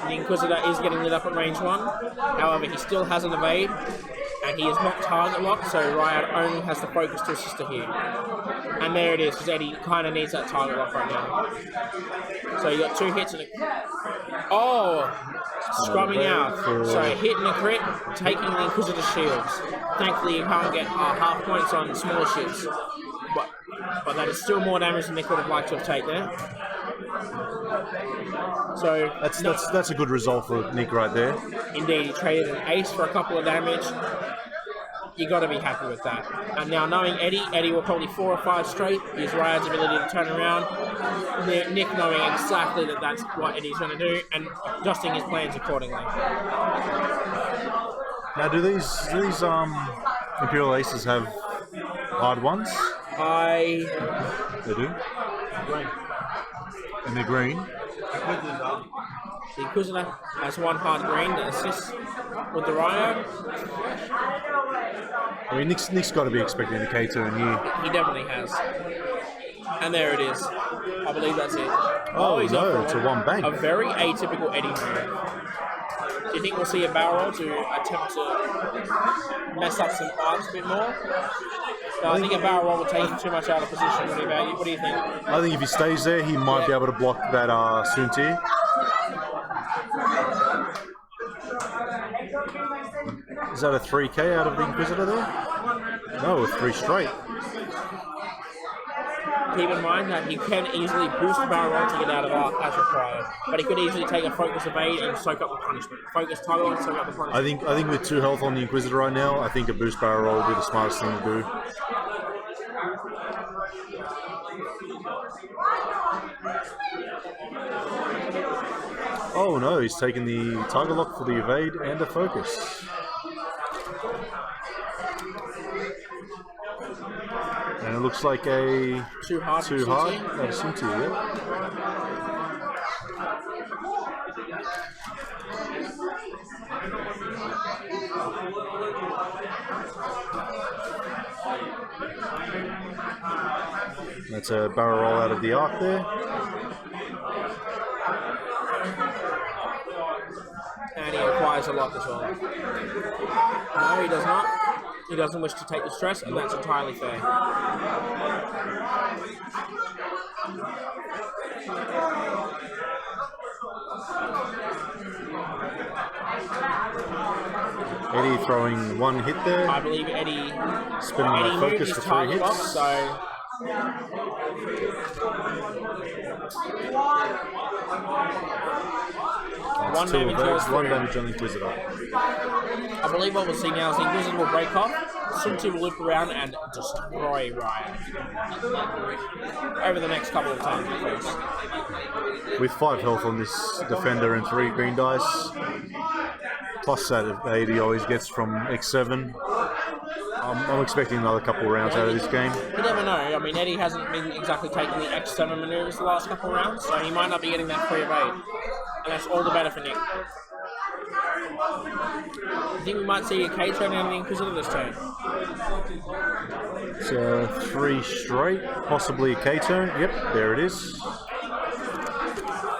the Inquisitor is getting lit up at range 1. However, he still has an evade, and he is not target locked, so Riot only has the focus to assist her here. And there it is, because Eddie kind of needs that target lock right now. So you got 2 hits and a... Oh! Scrubbing out. So hit and a crit, taking the Inquisitor's shields. Thankfully, you can't get half points on smaller ships. But that is still more damage than they could have liked to have taken there. So that's a good result for Nick right there. Indeed, he traded an ace for a couple of damage. You got to be happy with that. And now knowing Eddie will probably 4 or 5 straight. Use Riot's ability to turn around. Nick knowing exactly that that's what Eddie's going to do and adjusting his plans accordingly. Now, do these Imperial Aces have hard ones? They do. Green. And they're green. The Inquisitor has 1 hard green that assists with the Rhino. I mean, Nick's got to be expecting the K-turn here. He definitely has. And there it is. I believe that's it. Oh, he's no, it's a 1 bank. A very atypical Eddie move. Do you think we'll see a barrel roll to attempt to mess up some arcs a bit more? No, I think a barrel roll will take him too much out of position. What do you think? I think if he stays there, he might be able to block that Sunti. Is that a 3k out of the Inquisitor there? No, 3 straight. Keep in mind that he can easily boost barrel roll to get out of arc as required, but he could easily take a focus evade and soak up the punishment. Focus target and soak up the punishment. I think with 2 health on the Inquisitor right now, I think a boost barrel roll will be the smartest thing to do. Oh no, he's taking the target lock for the evade and the focus. And it looks like a too hard. Sunti, yeah. That's a barrel roll out of the arc there. And he acquires a lock as well. No, he does not. He doesn't wish to take the stress, and that's entirely fair. Eddie throwing 1 hit there. I believe Eddie spinning that focus for 3 hits. Lock, so That's 2 evades, 1 damage on the Inquisitor. I believe what we'll see now is the Inquisitor will break off, Sunti will loop around and destroy Ryan over the next couple of turns, of course. With 5 health on this defender and 3 green dice, plus that 80 always gets from X7. I'm expecting another couple of rounds out of this game. You never know. I mean, Eddie hasn't been exactly taking the X7 maneuvers the last couple of rounds, so he might not be getting that free of 8. And that's all the better for Nick. I think we might see a K turn out of the Inquisitor this turn. So 3 straight, possibly a K turn. Yep, there it is.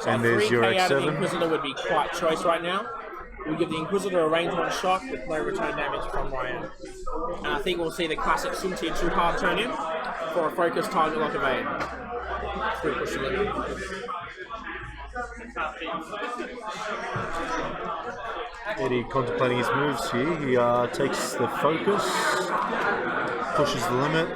So And there's your 3K out of the X7. Inquisitor would be quite choice right now. We give the Inquisitor a range 1 shot with no return damage from Ryan. And I think we'll see the classic Sunti 2 hard turn in for a focused target lock of 8. Through pushing it in. Eddie contemplating his moves here. He takes the focus, pushes the limit.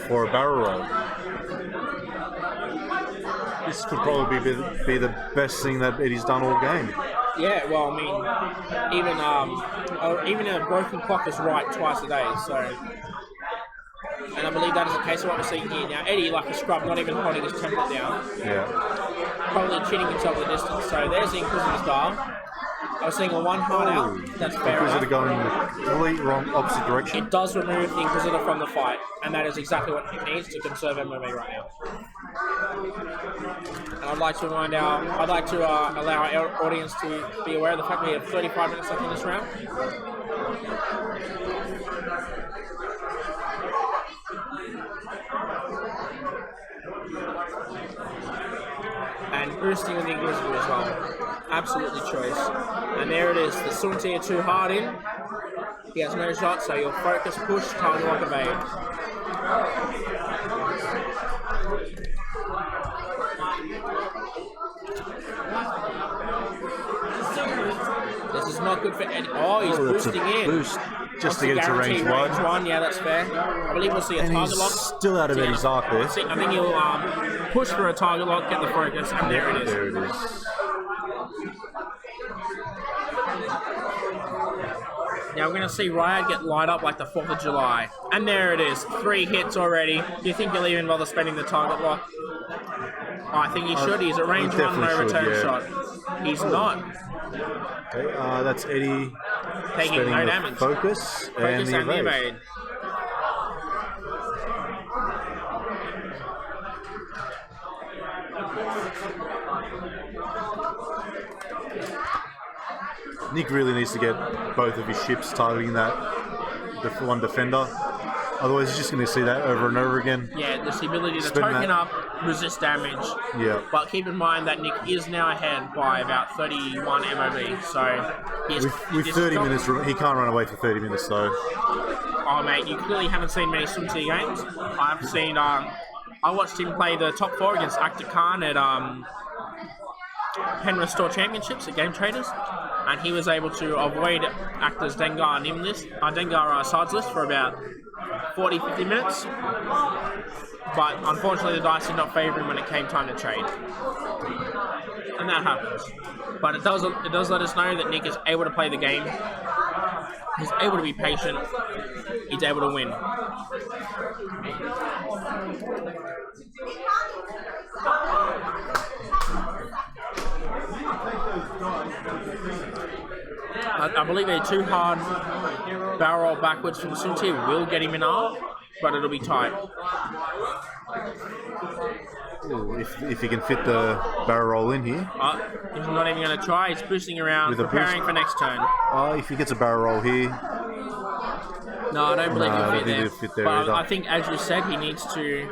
For a barrel roll. This could probably be the best thing that Eddie's done all game. Yeah, well, I mean, even a broken clock is right twice a day, so... And I believe that is the case of what we're seeing here. Now, Eddie, like a scrub, not even holding his template down. Yeah. Probably cheating himself at the distance. So there's the Inquisitor's dial. I was seeing a 1 hard out. That's fair Inquisitor enough. going in the complete wrong opposite direction. It does remove the Inquisitor from the fight, and that is exactly what he needs to conserve MOV right now. And I'd like to allow our audience to be aware of the fact we have 35 minutes left in this round. And boosting with the Inquisitor as well. Absolutely choice. And there it is, the Sunti 2 hard in. He has no shot, so you'll focus, push, target lock evade. This is not good for Eddie. Oh, he's boosting in. Boost just to Wants get it to range guarantee 1. 1, yeah, that's fair. I believe we'll see a And target he's lock. still out of Eddie's arc there. I think he'll push for a target lock, get the focus, and there it is. There it is. Now we're going to see Riot get light up like the 4th of July. And there it is. 3 hits already. Do you think he'll even bother spending the target lock? Oh, I think he should. He's a range 1, no return shot. He's not. Okay, that's Eddie Taking spending no the damage. focus and Focus the and the evade. evade. Nick really needs to get both of his ships targeting that one defender. Otherwise, he's just going to see that over and over again. Yeah, there's the ability to Spin token that. up, resist damage. Yeah. But keep in mind that Nick is now ahead by about 31 MOV. So With 30 minutes, he can't run away for 30 minutes though. Oh mate, you clearly haven't seen many Sunti games. I've seen. I watched him play the top 4 against Akta Khan at Penrith Store Championships at Game Traders, and he was able to avoid Akta's Dengar Nim list, Dengar sides list for about 40-50 minutes. But unfortunately, the dice did not favour him when it came time to trade, and that happens. But it does let us know that Nick is able to play the game. He's able to be patient. He's able to win. I believe a 2 hard barrel roll backwards from Sunti will get him in arc, but it'll be tight. Ooh, if he can fit the barrel roll in here. He's not even going to try. He's boosting around, With a preparing boost. for next turn. If he gets a barrel roll here, No, I don't believe No, I he'll don't fit think there. he'll fit there But either. I think, as you said, he needs to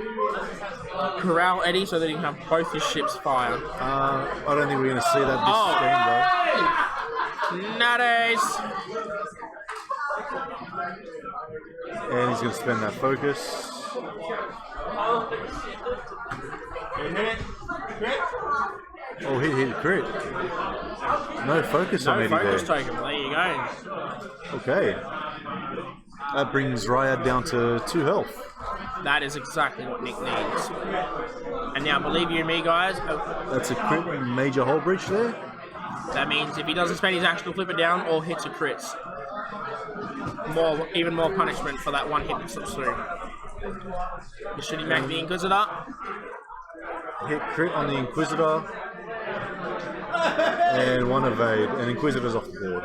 corral Eddie so that he can have both his ships fire. I don't think we're going to see that this game though. Nutties! And he's going to spend that focus. Oh, he hit crit. No focus on No Eddie focus there. token. There you go. Okay. That brings Ryad down to 2 health. That is exactly what Nick needs. And now, believe you me, guys. That's a crit major hull breach there. That means if he doesn't spend his action to flip it down or hits a crits, even more punishment for that one hit that slips through. Should he make the Inquisitor? Hit crit on the Inquisitor. And one evade. And Inquisitor's off the board.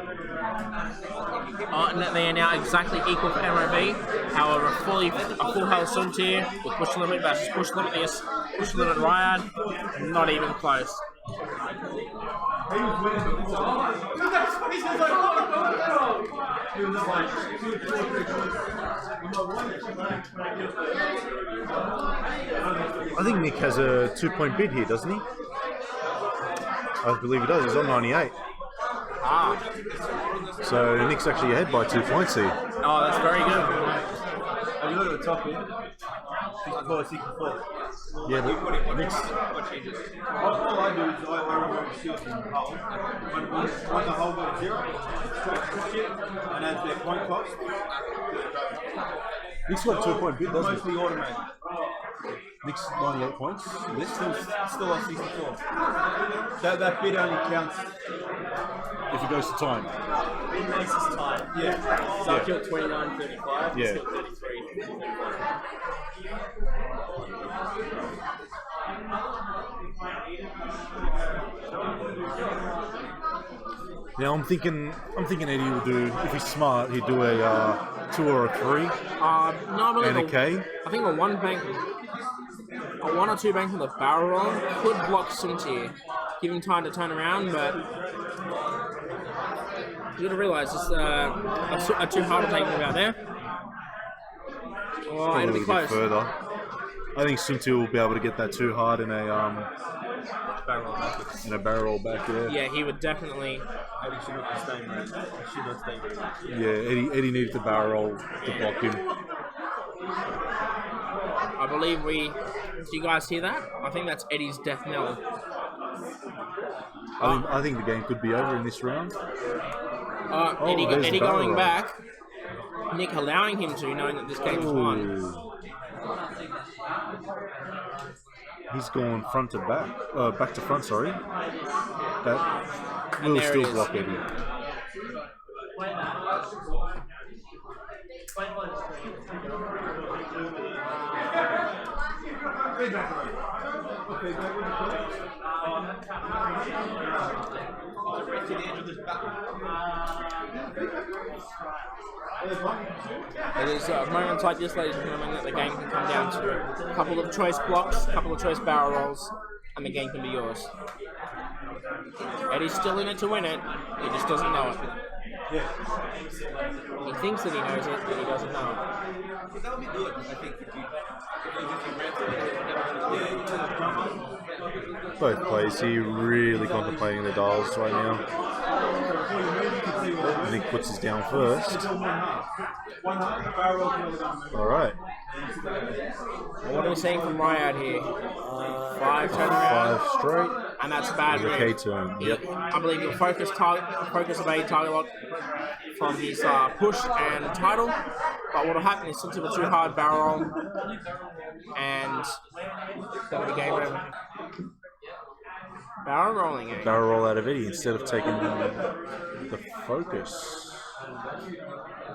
And they are now exactly equal for MOB. However, a full health Suntier with push limit versus push limit this, push limit Ryad, not even close. I think Nick has a 2-point bid here, doesn't he? I believe he does. He's on 98. Ah. So Nick's actually ahead by 2 points here. Oh, that's very good. Have you looked at the top here? 64, 64. Yeah, but Nick's... All I do is I remove shields from the hull. When the hull goes 0, push it and add their point cost. Nick's got a 2-point bid, doesn't he? Mostly automated. Nick's 98 points. Still on 64. That bid only counts If it goes to time. It makes us time. Yeah. So I killed 29, 35, Yeah. still 33, 35. Now I'm thinking Eddie will do, if he's smart, he'd do a 2 or a 3 No, I believe and a K. I think a 1 or 2 bank with a barrel roll could block Suntier, give him time to turn around, but you gotta realise it's a too hard to take him out there. Oh, Probably it'll be a close. bit further. I think Suntil will be able to get that too hard in a barrel roll back. Yeah, he would definitely. Eddie should not stay right. He should not stay right. Yeah, Eddie needed the barrel roll to block him. I believe we. Do you guys hear that? I think that's Eddie's death knell. I think the game could be over in this round. Eddie there's the barrel going roll. back. Nick allowing him to, knowing that this game is won. Ooh. He's going front to back, back to front. Sorry. That will there it still is. block Eddie. It is moments like this, ladies and gentlemen, that the game can come down to a couple of choice blocks, a couple of choice barrel rolls, and the game can be yours. Eddie's still in it to win it, he just doesn't know it. He thinks that he knows it, but he doesn't know it. That would be good, I think, if you Both plays here really contemplating the dials right now. Nick puts his down first. Alright. What are we seeing from Ryad here? 5 turnaround, 5 straight. and that's a bad There's a K move. turn. Yep. I believe he'll focus evade target lock from his push and title, but what will happen is since it was too hard barrel roll, and that'll be game over. Barrel rolling, eh? Barrel roll out of Eddie instead of taking the focus.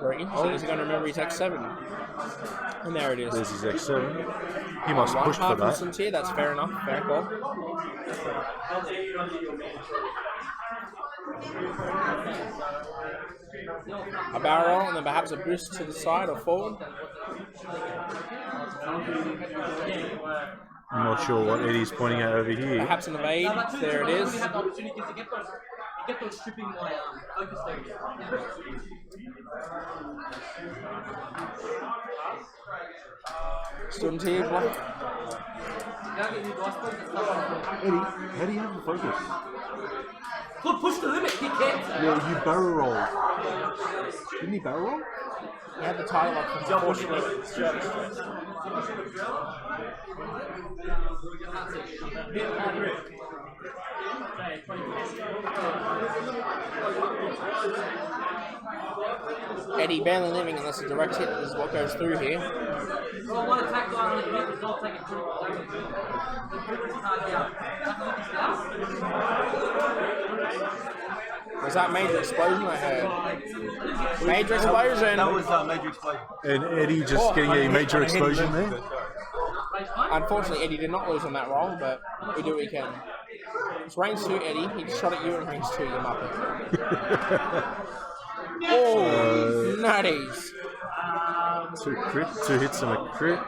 Very interesting. He's going to remember his X7. And there it is. There's his X7. He must push for that. Here. That's fair enough. Fair call. A barrel roll and then perhaps a boost to the side or forward. I'm not sure what Eddie's pointing at over here. Perhaps an evade. There it is. get those stripping my focus things. Student here, block. Eddie, how do you have the focus? Look, push the limit, dickhead! Yeah, you barrel rolled. Didn't he barrel roll? You had the title up for double limit. Eddie barely living unless a direct hit is what goes through here. So one attack guy on the hit does not take a two. Was that major explosion I heard? Major explosion! That was major explosion. And Eddie just getting a major explosion there. Unfortunately, Eddie did not lose on that roll, but we do what we can. It's range 2, Eddie. He just shot at you in range 2, you muppet. Oh, nutties. 2 hits and a crit.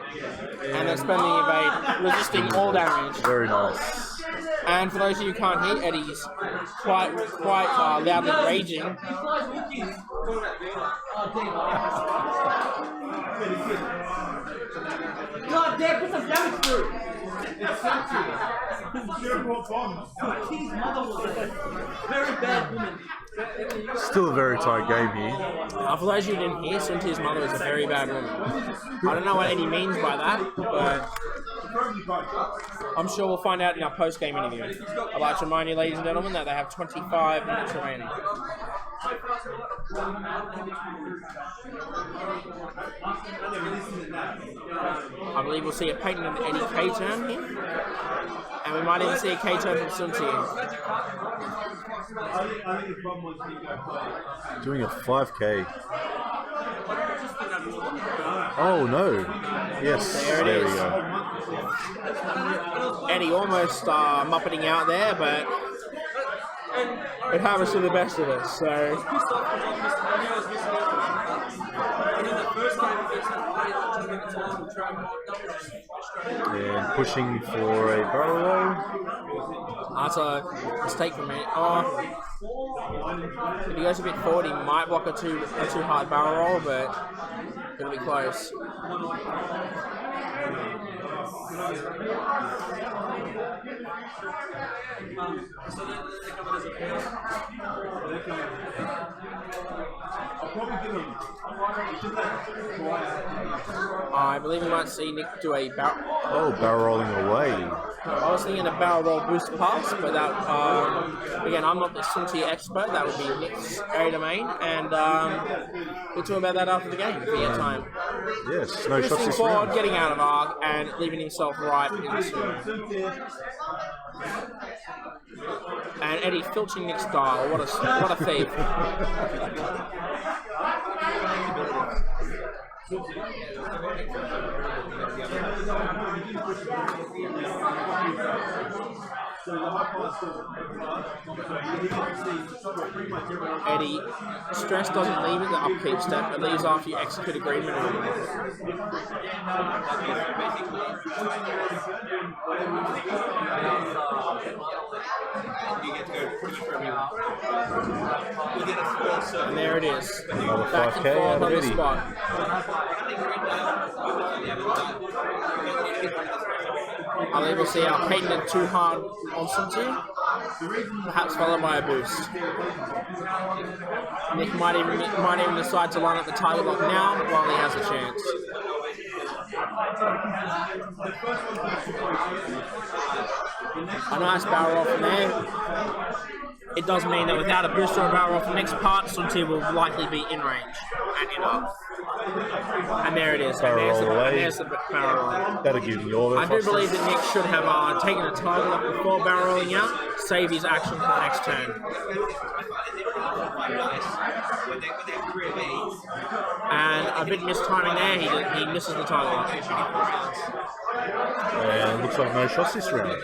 And then spending evade, resisting all damage. Very nice. And for those of you who can't hear, Eddie's quite loudly raging. God damn, put some damage through! It's King's mother was a very bad woman. Still a very tight game here. For those of you who didn't hear, Sunti's mother is a very bad woman. I don't know what Eddie means by that, but I'm sure we'll find out in our post-game interview. I'd like to remind you, ladies and gentlemen, that they have 25 minutes remaining. I believe we'll see a patent of Eddie K-turn here. And we might even see a K-turn from Sunti. Doing a 5k. Oh no. Yes, there we go. Eddie almost muppeting out there, but it happens to the best of us, so... And pushing for a barrel roll. That's a mistake from me. Oh, if he goes a bit forward, he might block a too hard barrel roll, but it'll be close. I believe we might see Nick do a barrel. Oh, barrel rolling away. I was thinking a barrel roll boost pass, but that again, I'm not the Sunti expert. That would be Nick's area domain, and we'll talk about that after the game if we get time. Yes, no shots Boosting this forward, round. getting out of arc, and leaving himself right into. And Eddie filching Nick's style. What a thief! Eddie, stress doesn't leave at the upkeep step, it leaves after you execute agreement. And there it is. Back and forth on the spot. I believe we'll see our patented too hard on Sunti, perhaps followed by a boost. Nick might even decide to line up the target lock now while he has a chance. A nice barrel roll from there. It does mean that without a boost or a barrel roll from the next part, Sunti will likely be in range and in up. And there it is. Barrel roll away. There's the barrel roll. That'll give you all the I do believe that Nick should have taken a target up before barrel rolling out, save his action for the next turn. And a bit mistiming there, he misses the target up. And looks like no shots this round.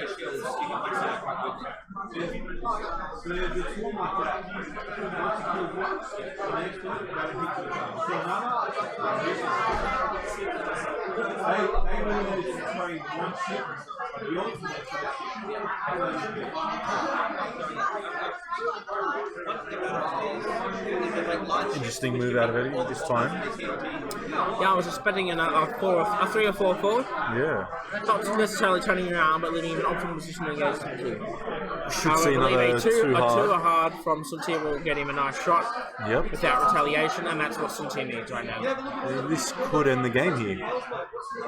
Interesting move out of Eddie this time. Yeah, I was expecting a 3 or 4 forward. Yeah. Not necessarily turning around, but leaving him in optimal position against him too. Should see another too a hard. 2 hard from Sunti will get him a nice shot without retaliation, and that's what Sunti needs right now. This could end the game here.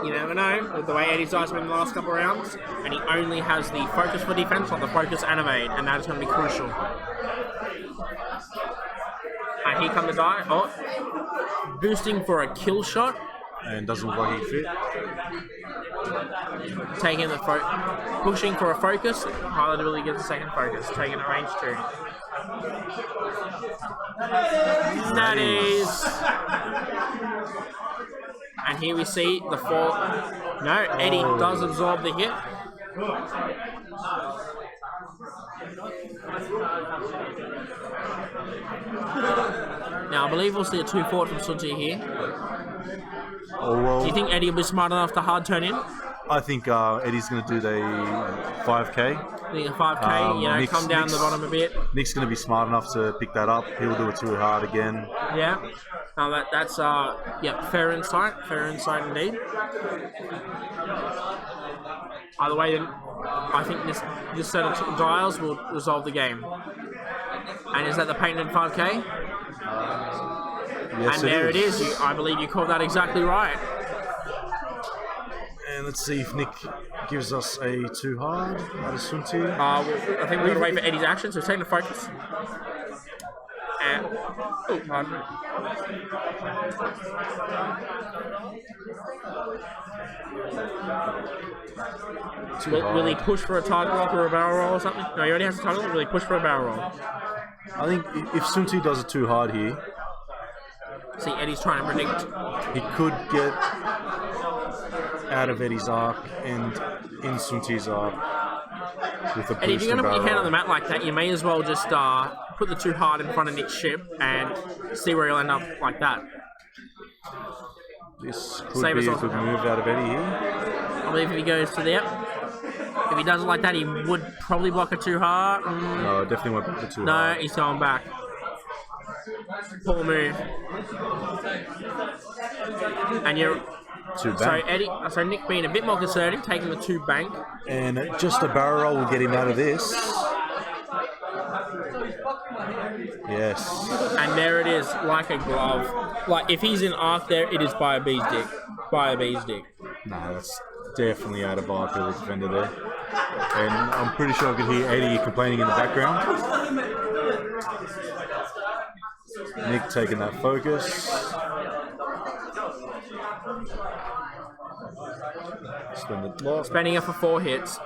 You never know, with the way Eddie's dice been in the last couple of rounds, and he only has the focus for defense, not the focus and evade, and that is going to be crucial. And here come the die. Oh, boosting for a kill shot. And doesn't look like he fit. Taking the pushing for a focus. Highlight ability gets a second focus. Taking a range 2. Natties. And here we see the fall. No, Eddie does absorb the hit. Now, I believe we'll see a 2-4 from Sunji here. Oh, well, Do you think Eddie will be smart enough to hard turn in? I think Eddie's going to do the 5K. I think a 5K, come down the bottom a bit. Nick's going to be smart enough to pick that up. He'll do it too hard again. Yeah. No, that's fair insight. Fair insight indeed. Either way, then, I think this set of dials will resolve the game. And is that the patented 5K? Yes, and there it is. I believe you called that exactly right. And let's see if Nick gives us a too hard out of Sunti. I think we're going to wait for Eddie's action, so taking the focus. And pardon. Will he push for a target lock or a barrel roll or something? No, he already has a target lock. Will he push for a barrel roll? I think if Sunti does it too hard here, see, Eddie's trying to predict. He could get out of Eddie's arc and in Sunti's arc with a boost. Eddie, if you're going to put your hand on the barrel. mat like that, you may as well just put the too hard in front of Nick's ship and see where he'll end up like that. This could be a good move out of Eddie here. I believe if he goes to the if he does it like that, he would probably block it too hard. No, definitely won't block it too hard. No, he's going back. Poor move. And you're... Too bank. So Nick being a bit more conservative, taking the 2 bank. And just a barrel roll will get him out of this. Yes. And there it is, like a glove. Like, if he's in arc there, it is by a bee's dick. By a bee's dick. Nah, that's definitely out of arc for the defender there. And I'm pretty sure I could hear Eddie complaining in the background. Nick taking that focus. Spending it for 4 hits.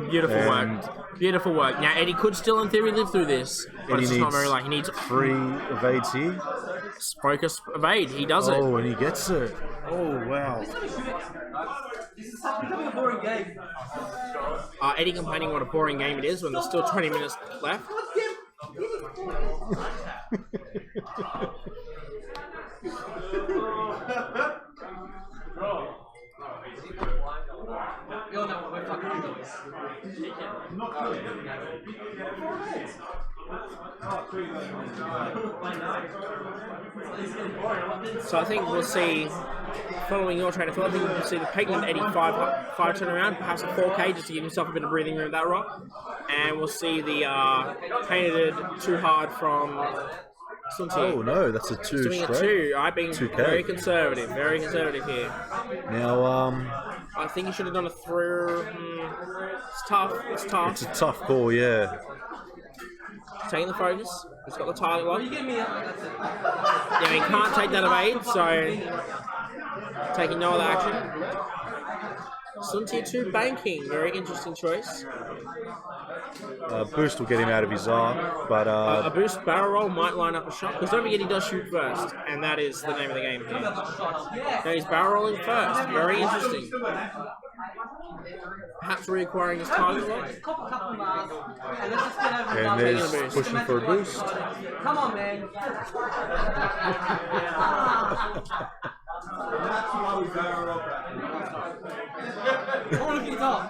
Beautiful work. Beautiful work. Now, Eddie could still, in theory, live through this. But Eddie it's just not very like. He needs 3 evades here. Focus, evade. He does it. Oh, and he gets it. Oh, wow. This is becoming a boring game. Eddie complaining what a boring game it is when there's still 20 minutes left. So I think we'll see, following your train of thought, I think we'll see the Pagan Eddie 5 turnaround, perhaps a 4K just to give himself a bit of breathing room at that rock. And we'll see the painted too hard from Sunti. Oh no, that's a 2 He's doing straight. a 2. I've been 2K. very conservative here. Now, I think he should have done a 3. It's tough. it's a tough call, yeah. Taking the focus. He's got the target lock. You get me out. That's it. Yeah, he can't take that evade, so taking no other action. Sunti 2 banking, very interesting choice. Boost will get him out of his arc, but A boost barrel roll might line up a shot, because don't forget he does shoot first, and that is the name of the game here. Now he's barrel rolling first, very interesting. Perhaps reacquiring his target lock. Couple miles, and let's just get over and there's pushing for a boost. Come on, man. That's why we barrel roll back. Oh, look at top.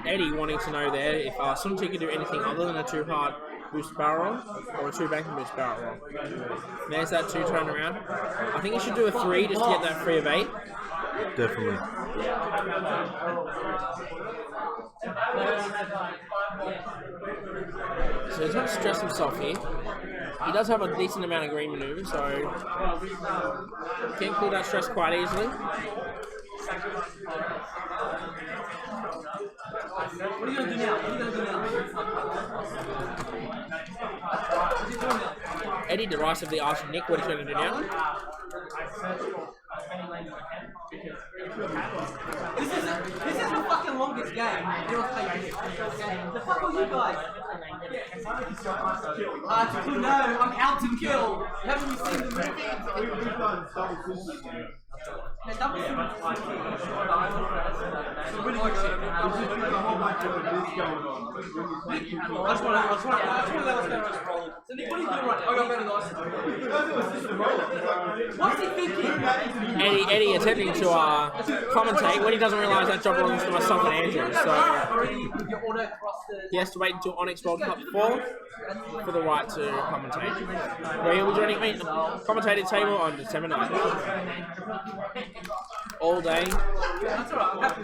Eddie wanting to know there if Sunti could do anything other than a 2 hard boost barrel roll or a 2 banking boost barrel roll. There's that 2 turnaround. I think he should do a 3 just to get that free of 8. Definitely. So he's not to stress himself here. He does have a decent amount of green maneuver, so can't clear that stress quite easily. What are you gonna do now? Eddie derisively asked Nick what he's going to do now. This is the fucking longest game. The fuck are you guys? No, I'm out to kill. Haven't you seen the movie? Yeah, double So Nick, what are you doing right now? I got better guys. What's he thinking? Eddie attempting to commentate when he doesn't realise that job belongs to myself and Andrew. So he has to wait until Onyx World Cup 4 for the right to commentate. Where he'll be joining me commentating table on December 9th. All day,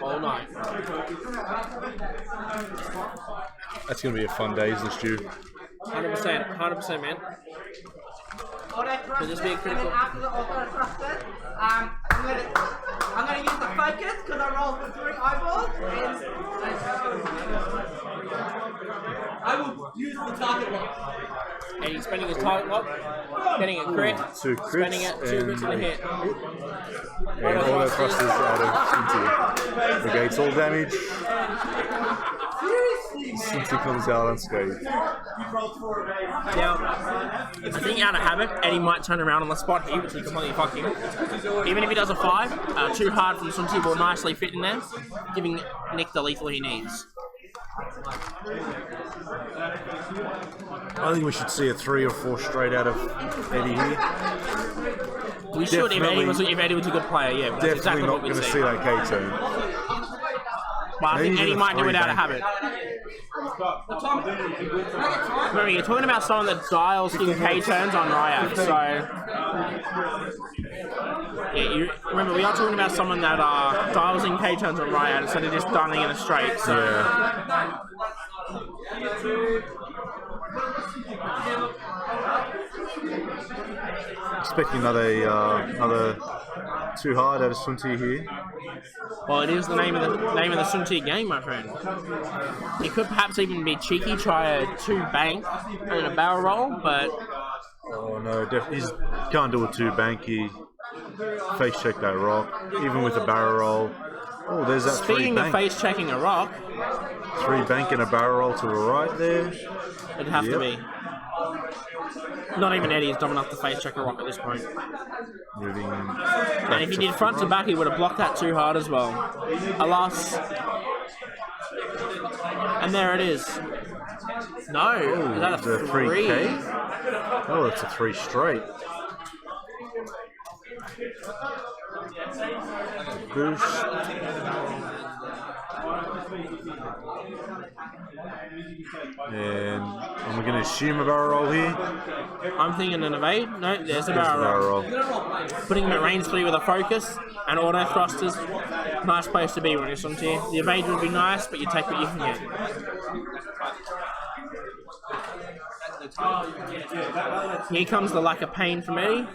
all night. That's going to be a fun day, isn't it, Stu? 100%, man. Auto just be critical. And then after the auto thruster, I'm gonna use the focus because I rolled the 3 eyeballs and I will use the target lock. And he's spending his target lock, getting a crit, 2 crits, spending it, 2 crits in a hit. And auto thrusters out of Cinti. Negates all damage. Cinti comes out unscathed. Now, I think out of habit, Eddie might turn around on the spot here, which we completely fuck him. Even if he does a 5, too hard from Cinti will nicely fit in there, giving Nick the lethal he needs. I think we should see a 3 or 4 straight out of Eddie here. We should if Eddie was a good player, yeah. That's Definitely exactly not what we'd going to see. see that K-turn. But I think Eddie might do it out of habit. Remember, you're talking about someone that dials in K-turns on Ryat, so... Yeah, remember, we are talking about someone that dials in K-turns on Ryat instead of just dialing in a straight, so... Yeah. Expecting another too hard out of Cinti here. Well, it is the name of the Cinti game, my friend. It could perhaps even be cheeky, try a 2 bank and a barrel roll, but... Oh no, he can't do a 2 bank. He face check that rock, even with a barrel roll. Oh, there's that 3 Speaking bank. of face checking a rock, 3 bank and a barrel roll to the right there. it'd have to be. Not even Eddie is dumb enough to face check a rock at this point. Moving. And if he did front to back, he would have blocked that too hard as well. Alas. And there it is. No, is that a 3K? Oh, it's a 3 straight. Boost. And I'm going to assume a barrel roll here. I'm thinking an evade. No, there's a There's the barrel roll. Putting him at range 3 with a focus and auto thrusters. Nice place to be when you're on tier. The evade would be nice, but you take what you can get. Here comes the lack of pain from Eddie.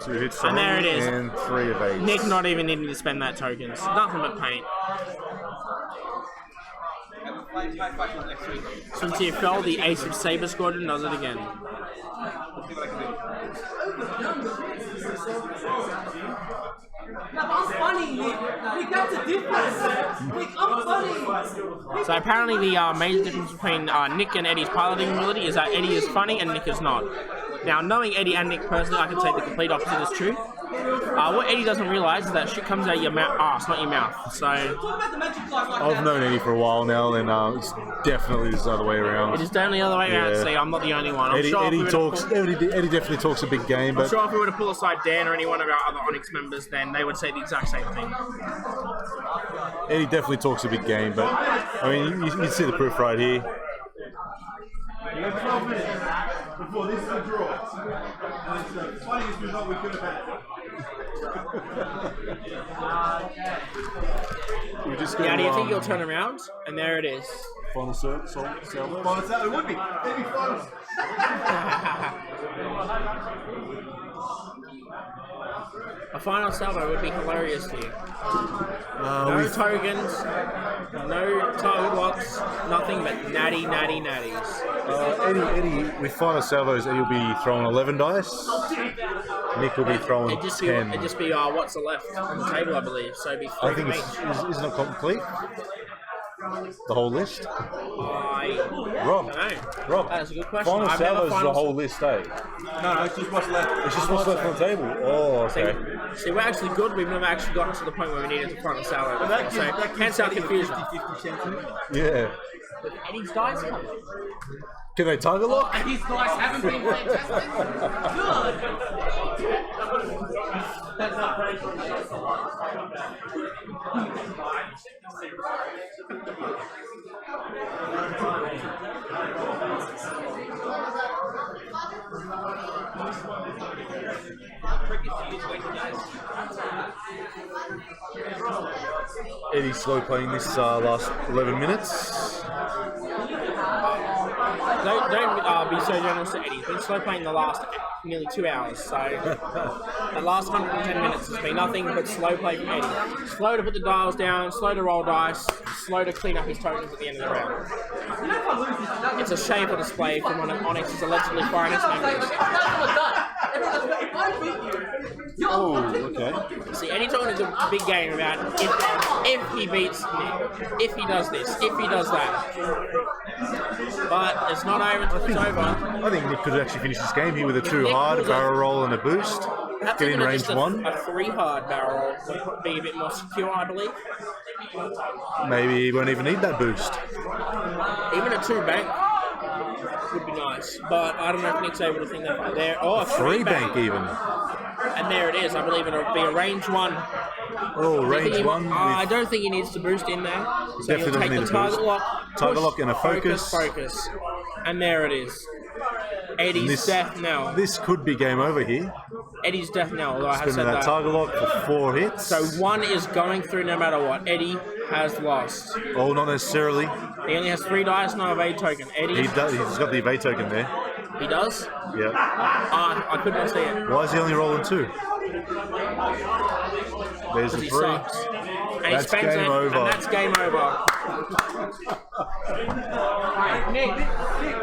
2 hits And there it is. And 3 evades. Nick not even needing to spend that tokens. Nothing but pain. Since he fell, the ace of Saber Squadron does it again. I'm funny, Nick. Nick, that's a difference. Nick, I'm funny. So apparently the major difference between Nick and Eddie's piloting ability is that Eddie is funny and Nick is not. Now, knowing Eddie and Nick personally, I can say the complete opposite is true. What Eddie doesn't realise is that shit comes out your mouth, it's not your mouth. So I've known Eddie for a while now, and it's definitely the other way around. it is definitely the other way around. Yeah. See, I'm not the only one. I'm Eddie, sure Eddie definitely talks a big game, I'm but sure if we were to pull aside Dan or any one of our other Onyx members, then they would say the exact same thing. Eddie definitely talks a big game. But I mean, you see the proof right here. You have 12 minutes before this is a draw. And it's the funniest result we could have had. We just Now, do you think he'll turn around? And there it is. Final serve, Well, it would be. It'd be finals. A final salvo would be hilarious here. No tokens, no target locks, nothing but natties. Eddie, with final salvos, Eddie will be throwing 11 dice. Nick will be throwing It'd just 10. be what's left on the table, I believe. So it'd be 3 I think from it's each. isn't it complete? The whole list? Rob, Rob, that is a good question. final I've never salvos is the final- whole list, eh? No, it's just what's left. It's just what's left on the table. Oh, okay. See, we're actually good. We've never actually gotten to the point where we needed to final salvo. But that before, gives, so hence our confusion. 50 cents a minute. Yeah. Eddie's dice coming. Can they target lock? And these guys haven't been fantastic. Eddie's slow playing this last 11 minutes. Don't be so generous to Eddie. He's been slow playing the last nearly 2 hours, so the last 110 minutes has been nothing but slow play from Eddie. Slow to put the dials down, slow to roll dice, slow to clean up his tokens at the end of the round. It's a shameful display from one of Onyx's allegedly finest members. Oh, okay. See, Eddie talking is a big game about if he beats Nick, if he does this, if he does that. But it's not over until it's over. I think Nick could actually finish this game here with a 2 hard, a barrel roll, and a boost. Get in range 1. A 3 hard barrel would be a bit more secure, I believe. Maybe he won't even need that boost. Even a 2 bank would be nice, but I don't know if Nick's able to think that far. There, a 3 bank even. And there it is. I believe it'll be a range 1. Oh, range 1. I don't think he needs to boost in there. So Definitely he'll take doesn't need the to target boost. lock, Target push, lock and a focus. Focus. And there it is. Eddie's death knell. This could be game over here. Eddie's death knell, although I have Spinning said that that. target lock for 4 hits. So 1 is going through no matter what. Eddie has lost. Oh, not necessarily. He only has 3 dice, no evade token. Eddie, He's got the evade token there. he does? Yeah. I could not see it. Why is he only rolling 2? There's the He 3. sucks. And That's he spends game it, over. and that's game over. Nick,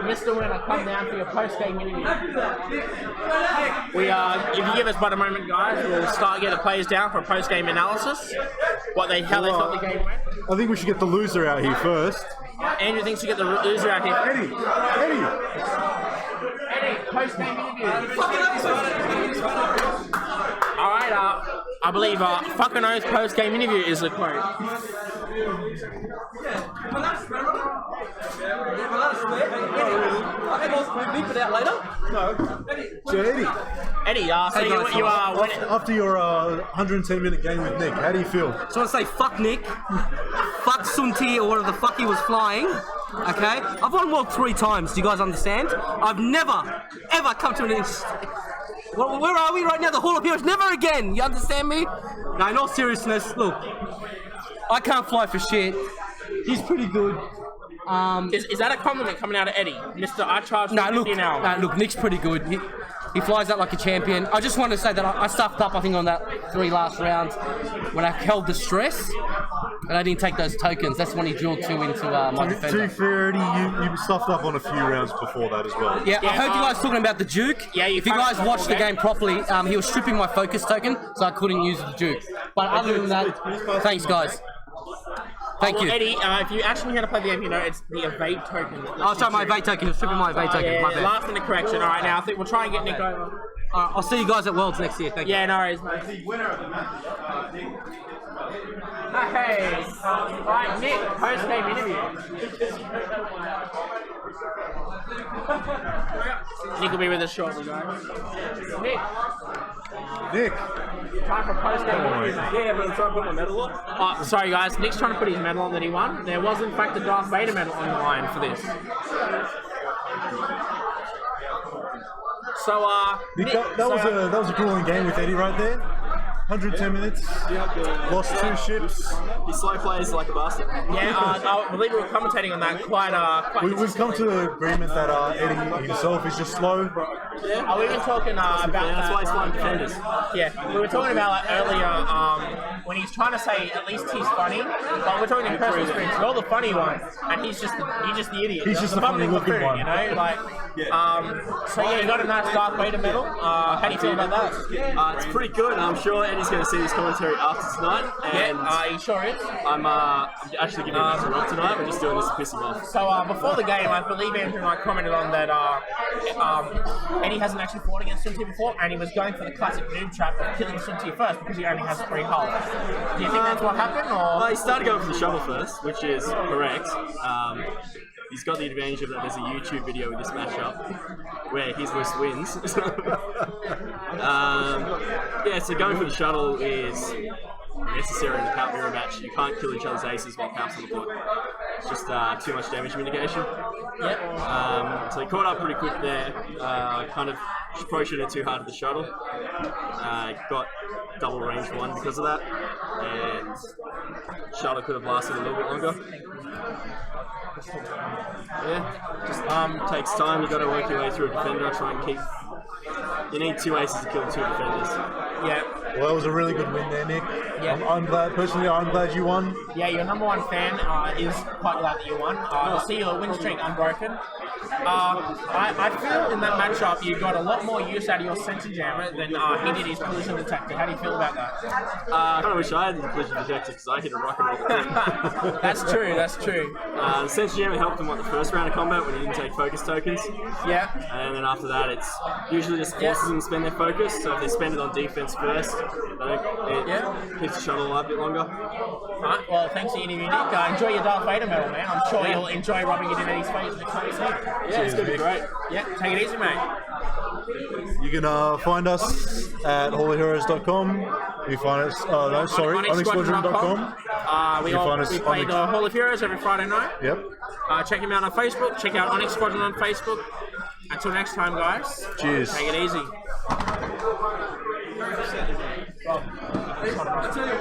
Mr. Winner, come down for your post-game interview. If you give us but a moment, guys, we'll start getting the players down for a post-game analysis. How they thought the game went. I think we should get the loser out here first. Andrew thinks you get the loser out here. Eddie, post-game interview. Alright, I believe fucking oath post-game interview is the quote. So Eddie, so you are winning. after your 110-minute game with Nick, how do you feel? So I want to say fuck Nick, fuck Sunti or whatever the fuck he was flying. Okay, I've won World 3 times. Do you guys understand? I've never ever come to an. Where are we right now? The Hall of Heroes. Never again. You understand me? No, in all seriousness, look, I can't fly for shit. He's pretty good. Is that a compliment coming out of Eddie? Mr. I charge $50 an hour. Look, Nick's pretty good. He flies out like a champion. I just want to say that I stuffed up, I think, on that 3 last rounds when I held the stress and I didn't take those tokens. That's when he drilled 2 into my To defender. be fair, Eddie, you stuffed up on a few rounds before that as well. Yeah, I heard you guys talking about the Duke. Yeah, if you guys watched the game properly, he was stripping my focus token, so I couldn't use the Duke. But other than that, thanks, guys. Thank you. Eddie, if you actually know how to play the game, you know it's the evade token. Oh, sorry, my evade token. He was stripping my evade token. Yeah, My bad. last minute correction. All right, now I think we'll try and get Nick over. I'll see you guys at Worlds next year. Thank you. Yeah, no worries, mate. Hey, alright, Nick, post-game interview. Nick will be with us shortly, guys. Nick, Time for post-game interview. Yeah, but I'm trying to put my medal on. Oh, sorry, guys. Nick's trying to put his medal on that he won. There was, in fact, a Darth Vader medal on the line for this. So, Nick, that was a grueling game with Eddie right there. 110 minutes. Lost 2 ships. He slow plays like a bastard. Yeah, I believe we were commentating on that quite. We've come to the agreement that Eddie himself is just slow. Yeah. We've been talking about That's why he's flying defenders. Yeah, we were talking about that earlier when he's trying to say at least he's funny, but we're talking in personal experience. You're the funny one, and he's just the idiot. He's just the funny-looking buffoon, one. You know, like. So yeah, you got a nice Darth Vader medal. How do you feel about that? It's pretty good. I'm sure Eddie's going to see this commentary after tonight. And Yeah, he sure is. I'm actually giving him a rub tonight. We're just doing this to piss him off. So before the game, I believe Andrew and I commented on that Eddie hasn't actually fought against Sunti before, and he was going for the classic noob trap of killing Sunti first because he only has 3 hulls. Do you think that's what happened, or? Well, he started going for the shuttle first, which is correct. He's got the advantage of that there's a YouTube video with this matchup where his list wins. Yeah, so going for the shuttle is necessary in a Palp mirror match. You can't kill each other's aces while Palp's on the board. It's just too much damage mitigation. Yep. So he caught up pretty quick there. Kind of probably should have too hard at the shuttle. Got double range 1 because of that. And shuttle could have lasted a little bit longer. Yeah, just takes time. You got to work your way through a defender. Try and keep. You need 2 aces to kill 2 defenders. Yeah. Well, that was a really good win there, Nick. Yeah. I'm glad, personally, I'm glad you won. Yeah, your number 1 fan is quite glad that you won. To see your win streak unbroken. I feel in that matchup you got a lot more use out of your center jammer than he did his collision detector. How do you feel about that? I kind of wish I had the collision detector because I hit a rocket all the time. That's true, that's true. The sense jammer helped him on the first round of combat when he didn't take focus tokens. Yeah. And then after that, it's usually just forces them to spend their focus. So if they spend it on defense first, it keeps the shuttle alive a bit longer. Alright, well, thanks for your interview, Nick. Enjoy your Darth Vader medal, man. I'm sure you'll enjoy rubbing it in Eddie's face next time you see it. Yeah, it's going to be great. Yeah, take it easy, mate. You can find us at holyheroes.com. You find us, onyxsquadron.com. We play the Hall of Heroes every Friday night. Yep. Check him out on Facebook. Check out Onyx Squadron on Facebook. Until next time, guys. Cheers. Take it easy. I tell you